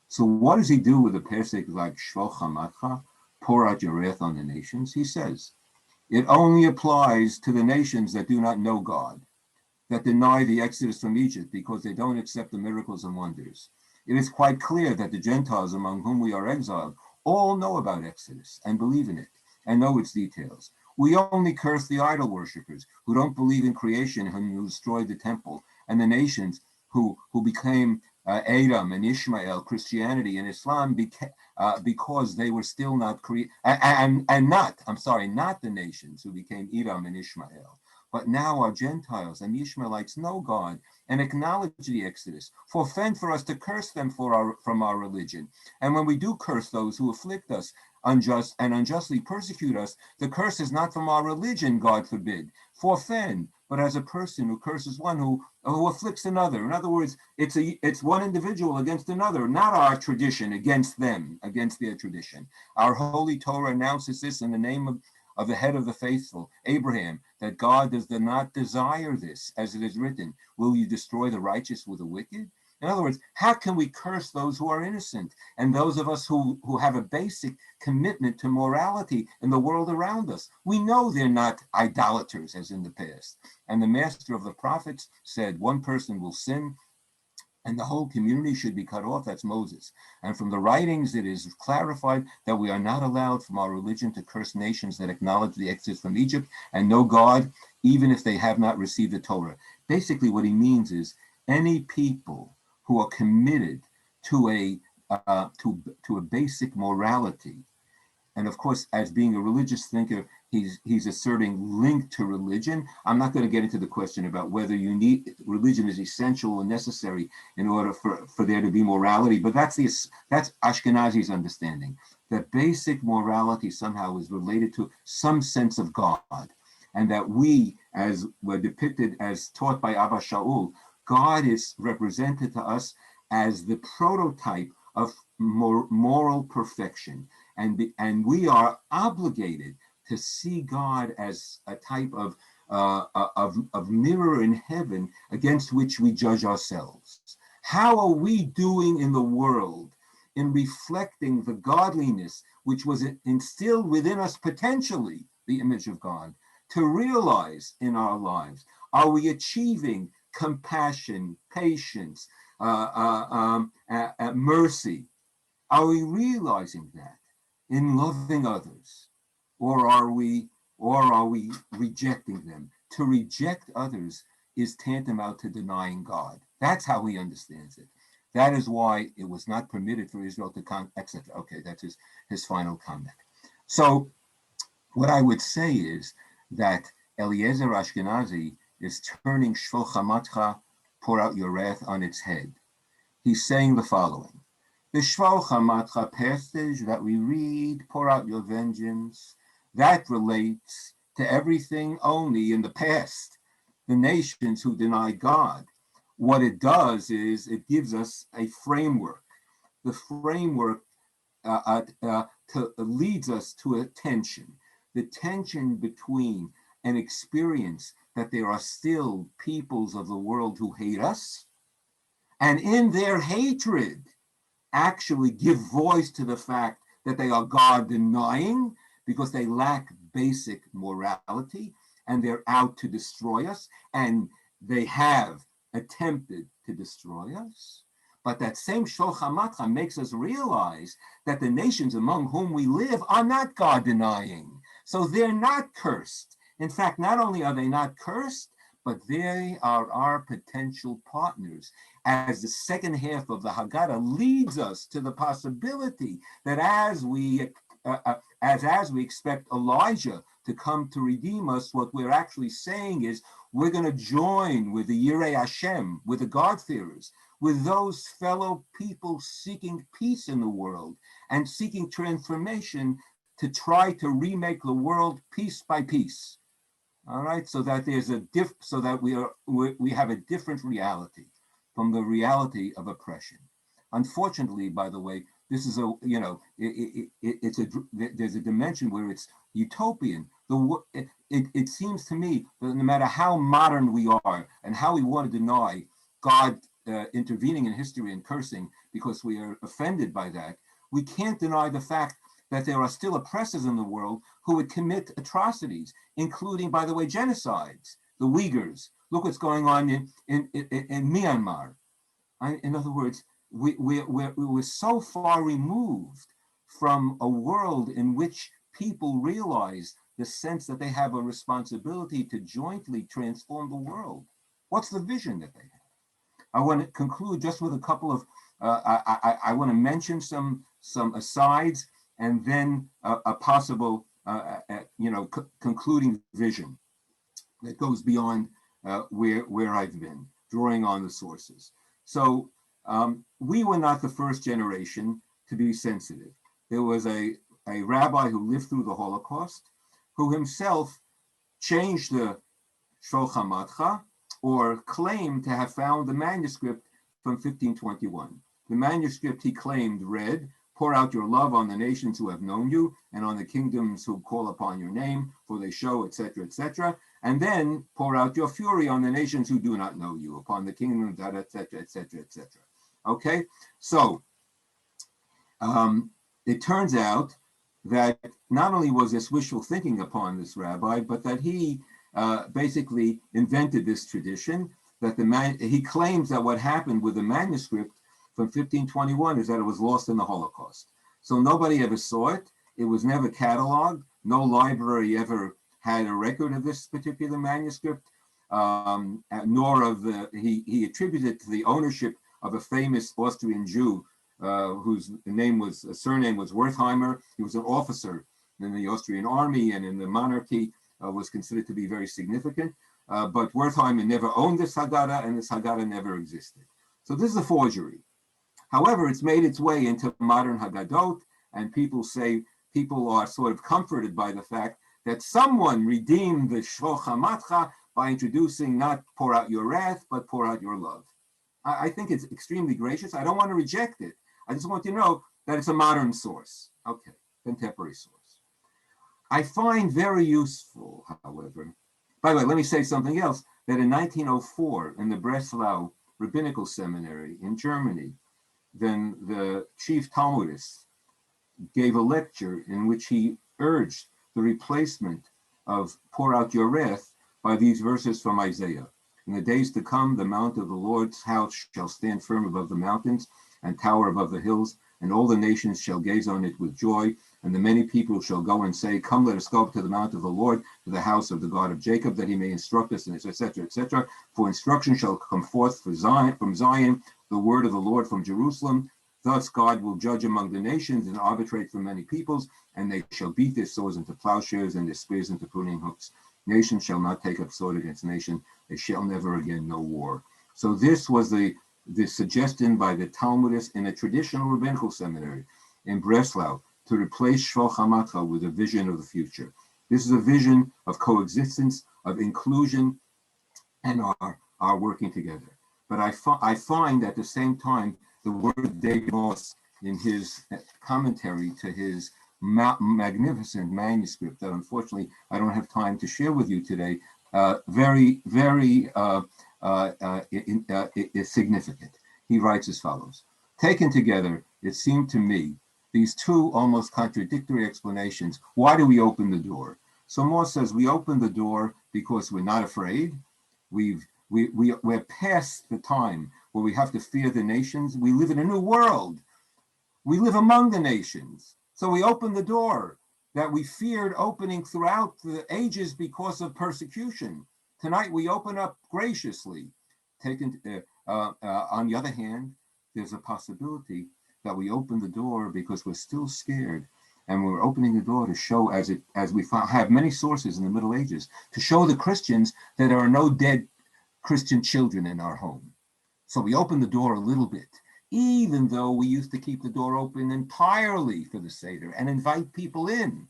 So what does he do with a passage like Shpok Chamatcha, pour out your wrath on the nations? He says, it only applies to the nations that do not know God, that deny the exodus from Egypt because they don't accept the miracles and wonders. It is quite clear that the Gentiles among whom we are exiled all know about Exodus and believe in it and know its details. We only curse the idol worshippers who don't believe in creation and who destroyed the temple, and the nations who became Edom and Ishmael, Christianity and Islam, because they were still not not the nations who became Edom and Ishmael, but now are Gentiles, and the Ishmaelites know God and acknowledge the Exodus. Forfend for us to curse them from our religion. And when we do curse those who afflict us unjustly persecute us, the curse is not from our religion, God forbid. Forfend, but as a person who curses one who afflicts another. In other words, it's one individual against another, not our tradition against them, against their tradition. Our holy Torah announces this in the name of the head of the faithful, Abraham, that God does not desire this, as it is written, will you destroy the righteous with the wicked? In other words, how can we curse those who are innocent and those of us who have a basic commitment to morality in the world around us? We know they're not idolaters as in the past. And the master of the prophets said, one person will sin and the whole community should be cut off. That's Moses. And from the writings, it is clarified that we are not allowed from our religion to curse nations that acknowledge the exodus from Egypt and know God, even if they have not received the Torah. Basically, what he means is any people who are committed to a basic morality, and of course, as being a religious thinker, he's asserting link to religion. I'm not going to get into the question about whether religion is essential or necessary in order for there to be morality, but that's Ashkenazi's understanding, that basic morality somehow is related to some sense of God, and that we, as were depicted as taught by Abba Shaul, God is represented to us as the prototype of moral perfection. And we are obligated to see God as a type of mirror in heaven against which we judge ourselves. How are we doing in the world in reflecting the godliness which was instilled within us potentially, the image of God, to realize in our lives? Are we achieving compassion, patience, mercy? Are we realizing that in loving others, or are we rejecting them? To reject others is tantamount to denying God. That's how he understands it. That is why it was not permitted for Israel to etc. Okay, that's his final comment. So what I would say is that Eliezer Ashkenazi is turning Shpok Chamatcha, pour out your wrath, on its head. He's saying the following. The Shpok Chamatcha passage that we read, pour out your vengeance, that relates to everything only in the past, the nations who deny God. What it does is it gives us a framework. The framework leads us to a tension, the tension between an experience that there are still peoples of the world who hate us, and in their hatred, actually give voice to the fact that they are God denying because they lack basic morality and they're out to destroy us, and they have attempted to destroy us. But that same Shpok Chamatcha makes us realize that the nations among whom we live are not God denying. So they're not cursed. In fact, not only are they not cursed, but they are our potential partners. As the second half of the Haggadah leads us to the possibility that as we expect Elijah to come to redeem us, what we're actually saying is we're going to join with the Yirei Hashem, with the God-fearers, with those fellow people seeking peace in the world and seeking transformation to try to remake the world piece by piece. All right, so that there's we have a different reality. from the reality of oppression. Unfortunately, by the way, this is there's a dimension where it's utopian. It seems to me that no matter how modern we are and how we want to deny God intervening in history and cursing because we are offended by that, we can't deny the fact that there are still oppressors in the world who would commit atrocities, including, by the way, genocides. The Uyghurs. Look what's going on in Myanmar. In other words, we're so far removed from a world in which people realize the sense that they have a responsibility to jointly transform the world. What's the vision that they have? I want to conclude just with a couple of, I want to mention some asides and then a possible, concluding vision that goes beyond where I've been, drawing on the sources. So we were not the first generation to be sensitive. There was a rabbi who lived through the Holocaust, who himself changed the Shpok Chamatcha, or claimed to have found the manuscript from 1521. The manuscript, he claimed, read, "Pour out your love on the nations who have known you, and on the kingdoms who call upon your name, for they show," etc., etc. And then pour out your fury on the nations who do not know you, upon the kingdoms, etc., etc., etc. Okay, so it turns out that not only was this wishful thinking upon this rabbi, but that he basically invented this tradition. That he claims that what happened with the manuscript from 1521 is that it was lost in the Holocaust. So nobody ever saw it. It was never cataloged. No library ever had a record of this particular manuscript, nor of he attributed it to the ownership of a famous Austrian Jew whose surname was Wertheimer. He was an officer in the Austrian army and in the monarchy, was considered to be very significant. But Wertheimer never owned this Haggadah, and this Haggadah never existed. So this is a forgery. However, it's made its way into modern Haggadot, and people are sort of comforted by the fact that someone redeemed the Shpok Chamatcha by introducing not pour out your wrath, but pour out your love. I think it's extremely gracious. I don't want to reject it. I just want you to know that it's a modern source. Okay, contemporary source. I find very useful, however, by the way, let me say something else, that in 1904, in the Breslau Rabbinical Seminary in Germany, then the chief Talmudist gave a lecture in which he urged the replacement of pour out your wrath by these verses from Isaiah. In the days to come, the mount of the Lord's house shall stand firm above the mountains and tower above the hills, and all the nations shall gaze on it with joy, and the many people shall go and say, come, let us go up to the mount of the Lord, to the house of the God of Jacob, that he may instruct us, etc., etc. For instruction shall come forth from Zion, the word of the Lord from Jerusalem. Thus God will judge among the nations and arbitrate for many peoples, and they shall beat their swords into plowshares and their spears into pruning hooks. Nation shall not take up sword against nation. They shall never again know war. So this was the suggestion by the Talmudists in a traditional rabbinical seminary in Breslau to replace Shpok Chamatcha with a vision of the future. This is a vision of coexistence, of inclusion, and our working together. But I find at the same time the word David Moss in his commentary to his magnificent manuscript that unfortunately I don't have time to share with you today, very, very significant. He writes as follows: taken together, it seemed to me, these two almost contradictory explanations. Why do we open the door? So Moss says we open the door because we're not afraid. We're past the time where we have to fear the nations. We live in a new world. We live among the nations. So we open the door that we feared opening throughout the ages because of persecution. Tonight we open up graciously. On the other hand, there's a possibility that we open the door because we're still scared, and we're opening the door to show, as we have many sources in the Middle Ages, to show the Christians that there are no dead Christian children in our home. So we open the door a little bit, even though we used to keep the door open entirely for the Seder and invite people in.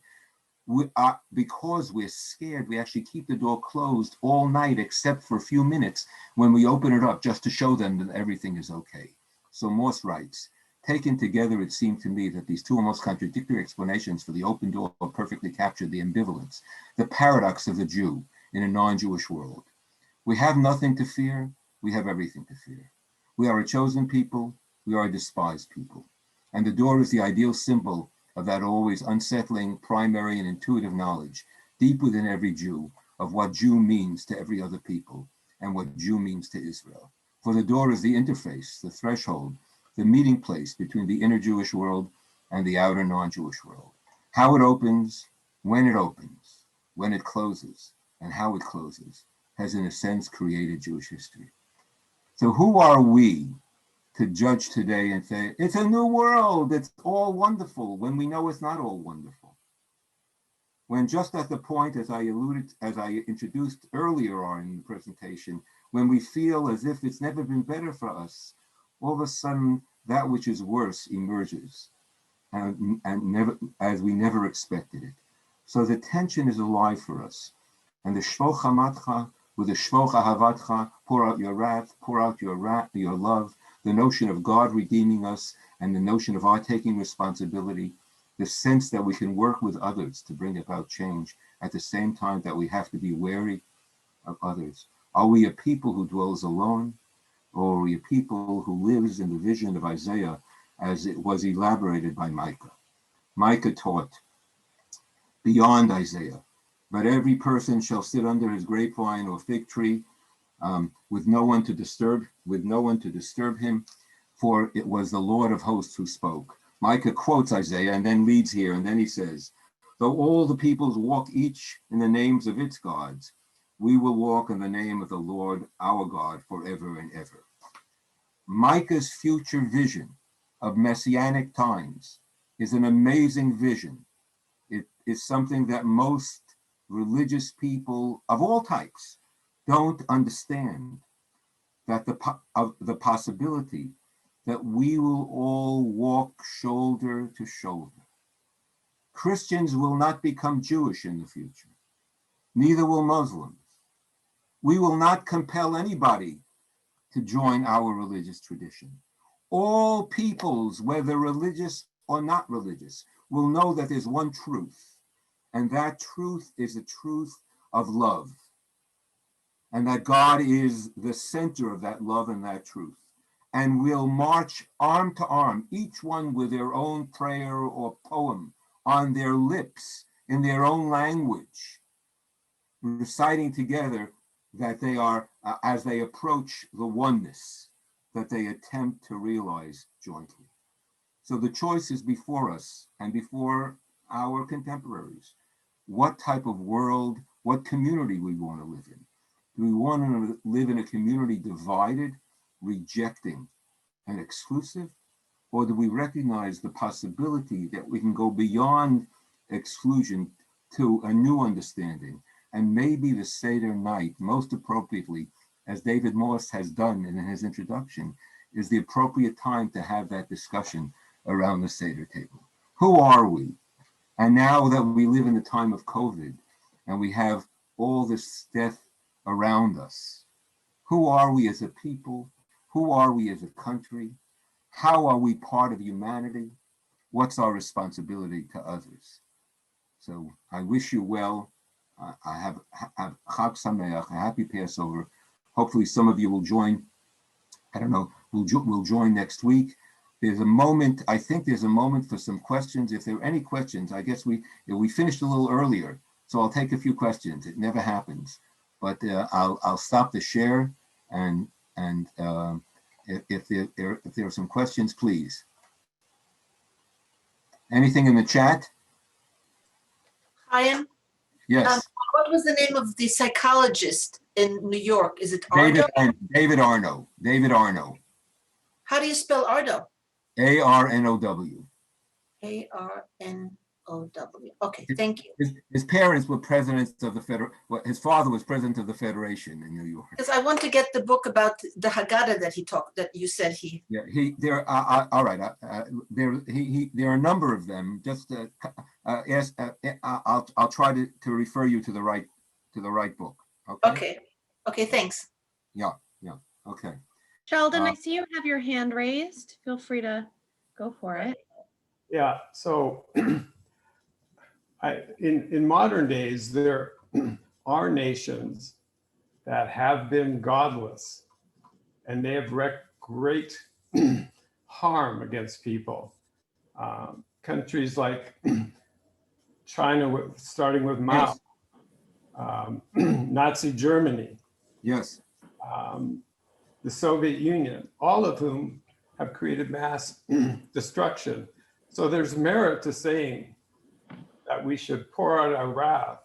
because we're scared, we actually keep the door closed all night except for a few minutes when we open it up just to show them that everything is okay. So Morse writes, taken together, it seemed to me that these two almost contradictory explanations for the open door perfectly captured the ambivalence, the paradox of the Jew in a non-Jewish world. We have nothing to fear, we have everything to fear. We are a chosen people, we are a despised people. And the door is the ideal symbol of that always unsettling, primary and intuitive knowledge, deep within every Jew, of what Jew means to every other people and what Jew means to Israel. For the door is the interface, the threshold, the meeting place between the inner Jewish world and the outer non-Jewish world. How it opens, when it closes, and how it closes, has in a sense created Jewish history. So who are we to judge today and say, it's a new world, it's all wonderful, when we know it's not all wonderful? When just at the point, as I introduced earlier on in the presentation, when we feel as if it's never been better for us, all of a sudden that which is worse emerges, and never, as we never expected it. So the tension is alive for us. And the shpokh Chamatcha with the shpokh Ahavatcha, pour out your wrath, pour out your love, the notion of God redeeming us and the notion of our taking responsibility, the sense that we can work with others to bring about change at the same time that we have to be wary of others. Are we a people who dwells alone, or are we a people who lives in the vision of Isaiah as it was elaborated by Micah? Micah taught beyond Isaiah, but every person shall sit under his grapevine or fig tree, with no one to disturb him, for it was the Lord of hosts who spoke. Micah quotes Isaiah and then leads here, and then he says, though all the peoples walk each in the names of its gods, we will walk in the name of the Lord our God forever and ever. Micah's future vision of messianic times is an amazing vision. It is something that most religious people of all types don't understand, that the possibility that we will all walk shoulder to shoulder. Christians will not become Jewish in the future, neither will Muslims. We will not compel anybody to join our religious tradition. All peoples, whether religious or not religious, will know that there's one truth, and that truth is the truth of love, and that God is the center of that love and that truth. And we'll march arm to arm, each one with their own prayer or poem on their lips, in their own language, reciting together that they are, as they approach the oneness that they attempt to realize jointly. So the choice is before us and before our contemporaries. What type of world, what community we want to live in? Do we want to live in a community divided, rejecting, and exclusive? Or do we recognize the possibility that we can go beyond exclusion to a new understanding? And maybe the Seder night, most appropriately, as David Morse has done in his introduction, is the appropriate time to have that discussion around the Seder table. Who are we? And now that we live in the time of COVID and we have all this death around us, who are we as a people? Who are we as a country? How are we part of humanity? What's our responsibility to others? So I wish you well. I have Chag Sameach, a happy Passover. Hopefully some of you will join. I don't know, we'll join next week. There's a moment, I think there's a moment for some questions. If there are any questions, I guess we finished a little earlier, so I'll take a few questions. It never happens, but I'll stop the share, and if there are some questions, please. Anything in the chat? Chaim, Yes. what was the name of the psychologist in New York? Is it Arno? David Arno. David Arno. How do you spell Arno? Arnow. Arno. O-W. Okay, thank you. His parents were presidents of the federal. Well, his father was president of the Federation in New York. Because I want to get the book about the Haggadah that you said he. Yeah, all right. There are a number of them. Just I'll try to refer you to the right book. Okay. Okay. Thanks. Yeah. Okay. Sheldon, I see you have your hand raised. Feel free to go for it. Yeah. So, in modern days, there are nations that have been godless, and they have wreaked great harm against people. Countries like China, starting with Mao, Nazi Germany, Yes. the Soviet Union, all of whom have created mass destruction. So there's merit to saying that we should pour out our wrath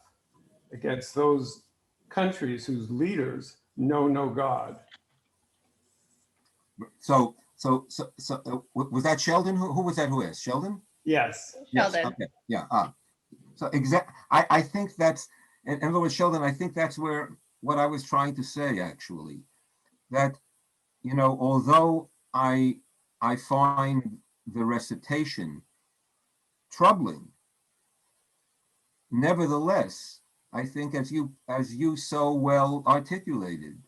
against those countries whose leaders know no God. So was that Sheldon? Who was that? Who asked? Sheldon? Yes. Sheldon. Yes. Okay. Yeah. So I think that's, in other words, Sheldon, I think that's what I was trying to say, actually, that, although I find the recitation troubling, nevertheless, I think as you so well articulated,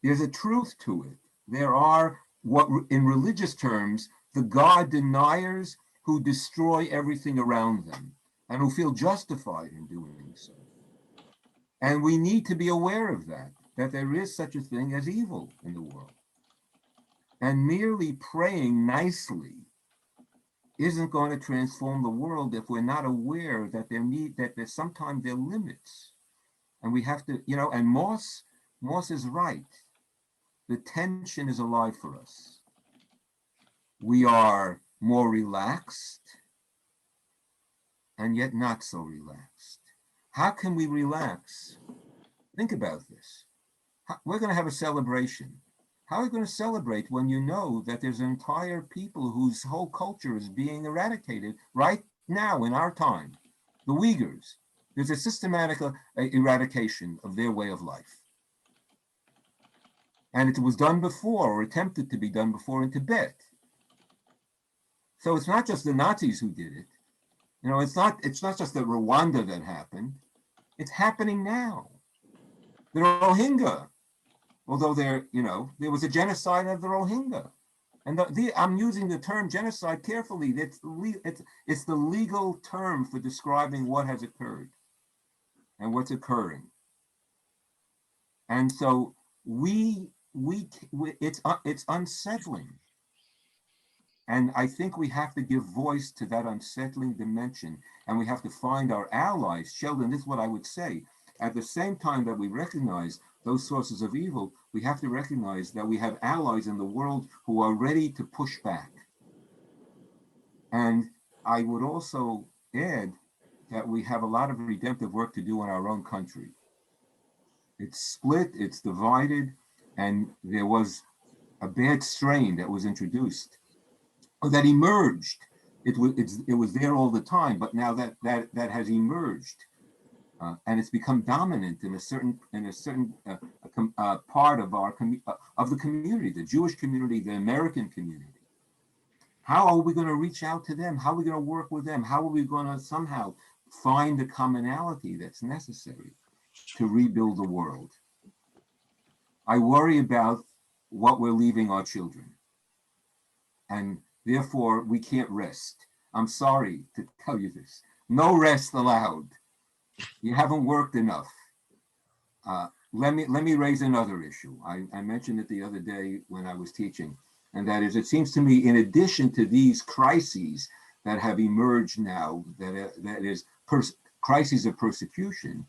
there's a truth to it. There are, what in religious terms, the God deniers who destroy everything around them and who feel justified in doing so. And we need to be aware of that there is such a thing as evil in the world. And merely praying nicely isn't going to transform the world if we're not aware that there's sometimes there are limits. And we have to, and Moss is right. The tension is alive for us. We are more relaxed and yet not so relaxed. How can we relax? Think about this. We're going to have a celebration. How are we going to celebrate when you know that there's an entire people whose whole culture is being eradicated right now in our time? The Uyghurs. There's a systematic eradication of their way of life. And it was done before, or attempted to be done before, in Tibet. So it's not just the Nazis who did it. It's not just the Rwanda that happened. It's happening now. The Rohingya, although there was a genocide of the Rohingya. And I'm using the term genocide carefully. It's the legal term for describing what has occurred and what's occurring. And so it's unsettling. And I think we have to give voice to that unsettling dimension, and we have to find our allies. Sheldon, this is what I would say. At the same time that we recognize those sources of evil, we have to recognize that we have allies in the world who are ready to push back. And I would also add that we have a lot of redemptive work to do in our own country. It's split, it's divided, and there was a bad strain that was introduced, or that emerged. It was there all the time, but now that has emerged, and it's become dominant in a certain part of the community, the Jewish community, the American community. How are we going to reach out to them? How are we going to work with them? How are we going to somehow find the commonality that's necessary to rebuild the world? I worry about what we're leaving our children, and therefore we can't rest. I'm sorry to tell you this. No rest allowed. You haven't worked enough. Let me raise another issue. I mentioned it the other day when I was teaching, and that is, it seems to me, in addition to these crises that have emerged now, that is crises of persecution,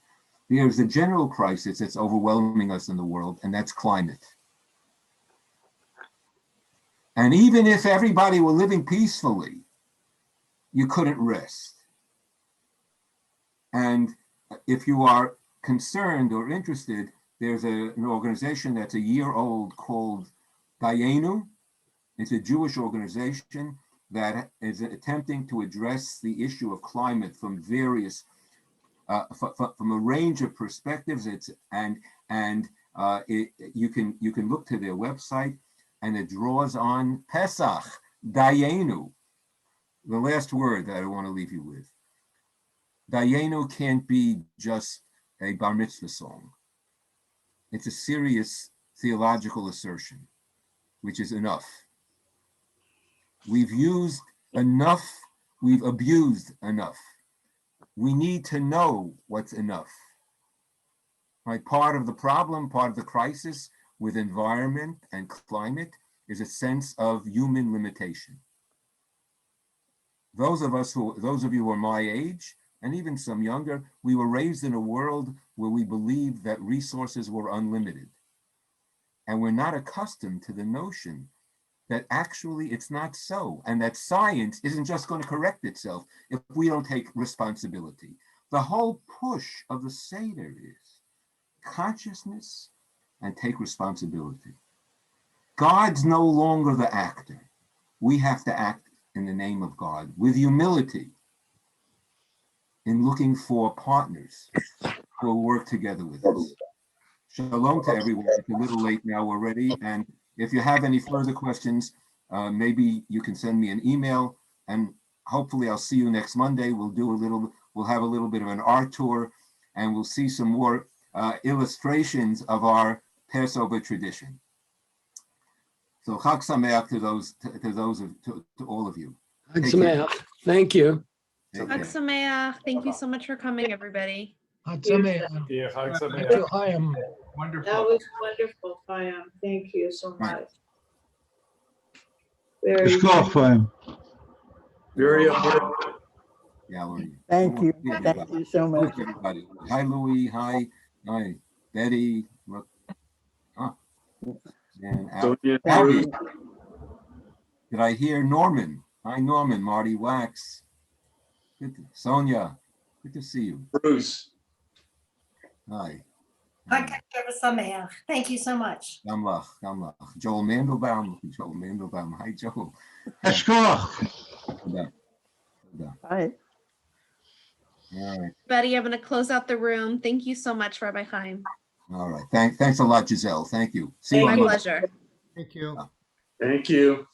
there's a general crisis that's overwhelming us in the world, and that's climate. And even if everybody were living peacefully, you couldn't rest. And if you are concerned or interested, there's an organization that's a year old called Dayenu. It's a Jewish organization, that is attempting to address the issue of climate from various, from a range of perspectives. You can look to their website, and it draws on Pesach, Dayenu. The last word that I want to leave you with. Dayenu can't be just a bar mitzvah song. It's a serious theological assertion, which is enough. We've used enough, we've abused enough. We need to know what's enough. Right? Part of the problem, part of the crisis with environment and climate is a sense of human limitation. Those of you who are my age, and even some younger, we were raised in a world where we believed that resources were unlimited. And we're not accustomed to the notion that actually it's not so, and that science isn't just going to correct itself if we don't take responsibility. The whole push of the Seder is consciousness and take responsibility. God's no longer the actor. We have to act in the name of God with humility in looking for partners who will work together with us. Shalom to everyone. It's a little late now already, and if you have any further questions, maybe you can send me an email, and hopefully I'll see you next Monday. We'll have a little bit of an art tour, and we'll see some more illustrations of our Passover tradition. So Chag Sameach to all of you. Chag Sameach. Thank you. Take Chag care. Sameach. Thank you so much for coming, everybody. Chag Sameach. Yeah, Chag Sameach. Thank you, Chaim. Wonderful. That was wonderful, Chaim. Thank you so Right. much. Very Shkoch, Chaim. Very Yeah, Thank you. Yeah, Thank you so much. everybody. Hi, Louis. Hi, Betty. Look. And Abby. Did I hear Norman? Hi, Norman. Marty Wax. Sonia. Good to see you. Bruce. Hi. Thank you so much. Gamlach. Joel Mandelbaum. Hi, Joel. Shkoch. Bye. All right. Betty, I'm going to close out the room. Thank you so much, Rabbi Chaim. All right. Thanks a lot, Giselle. Thank you. See you My on Monday. pleasure. Thank you. Thank you.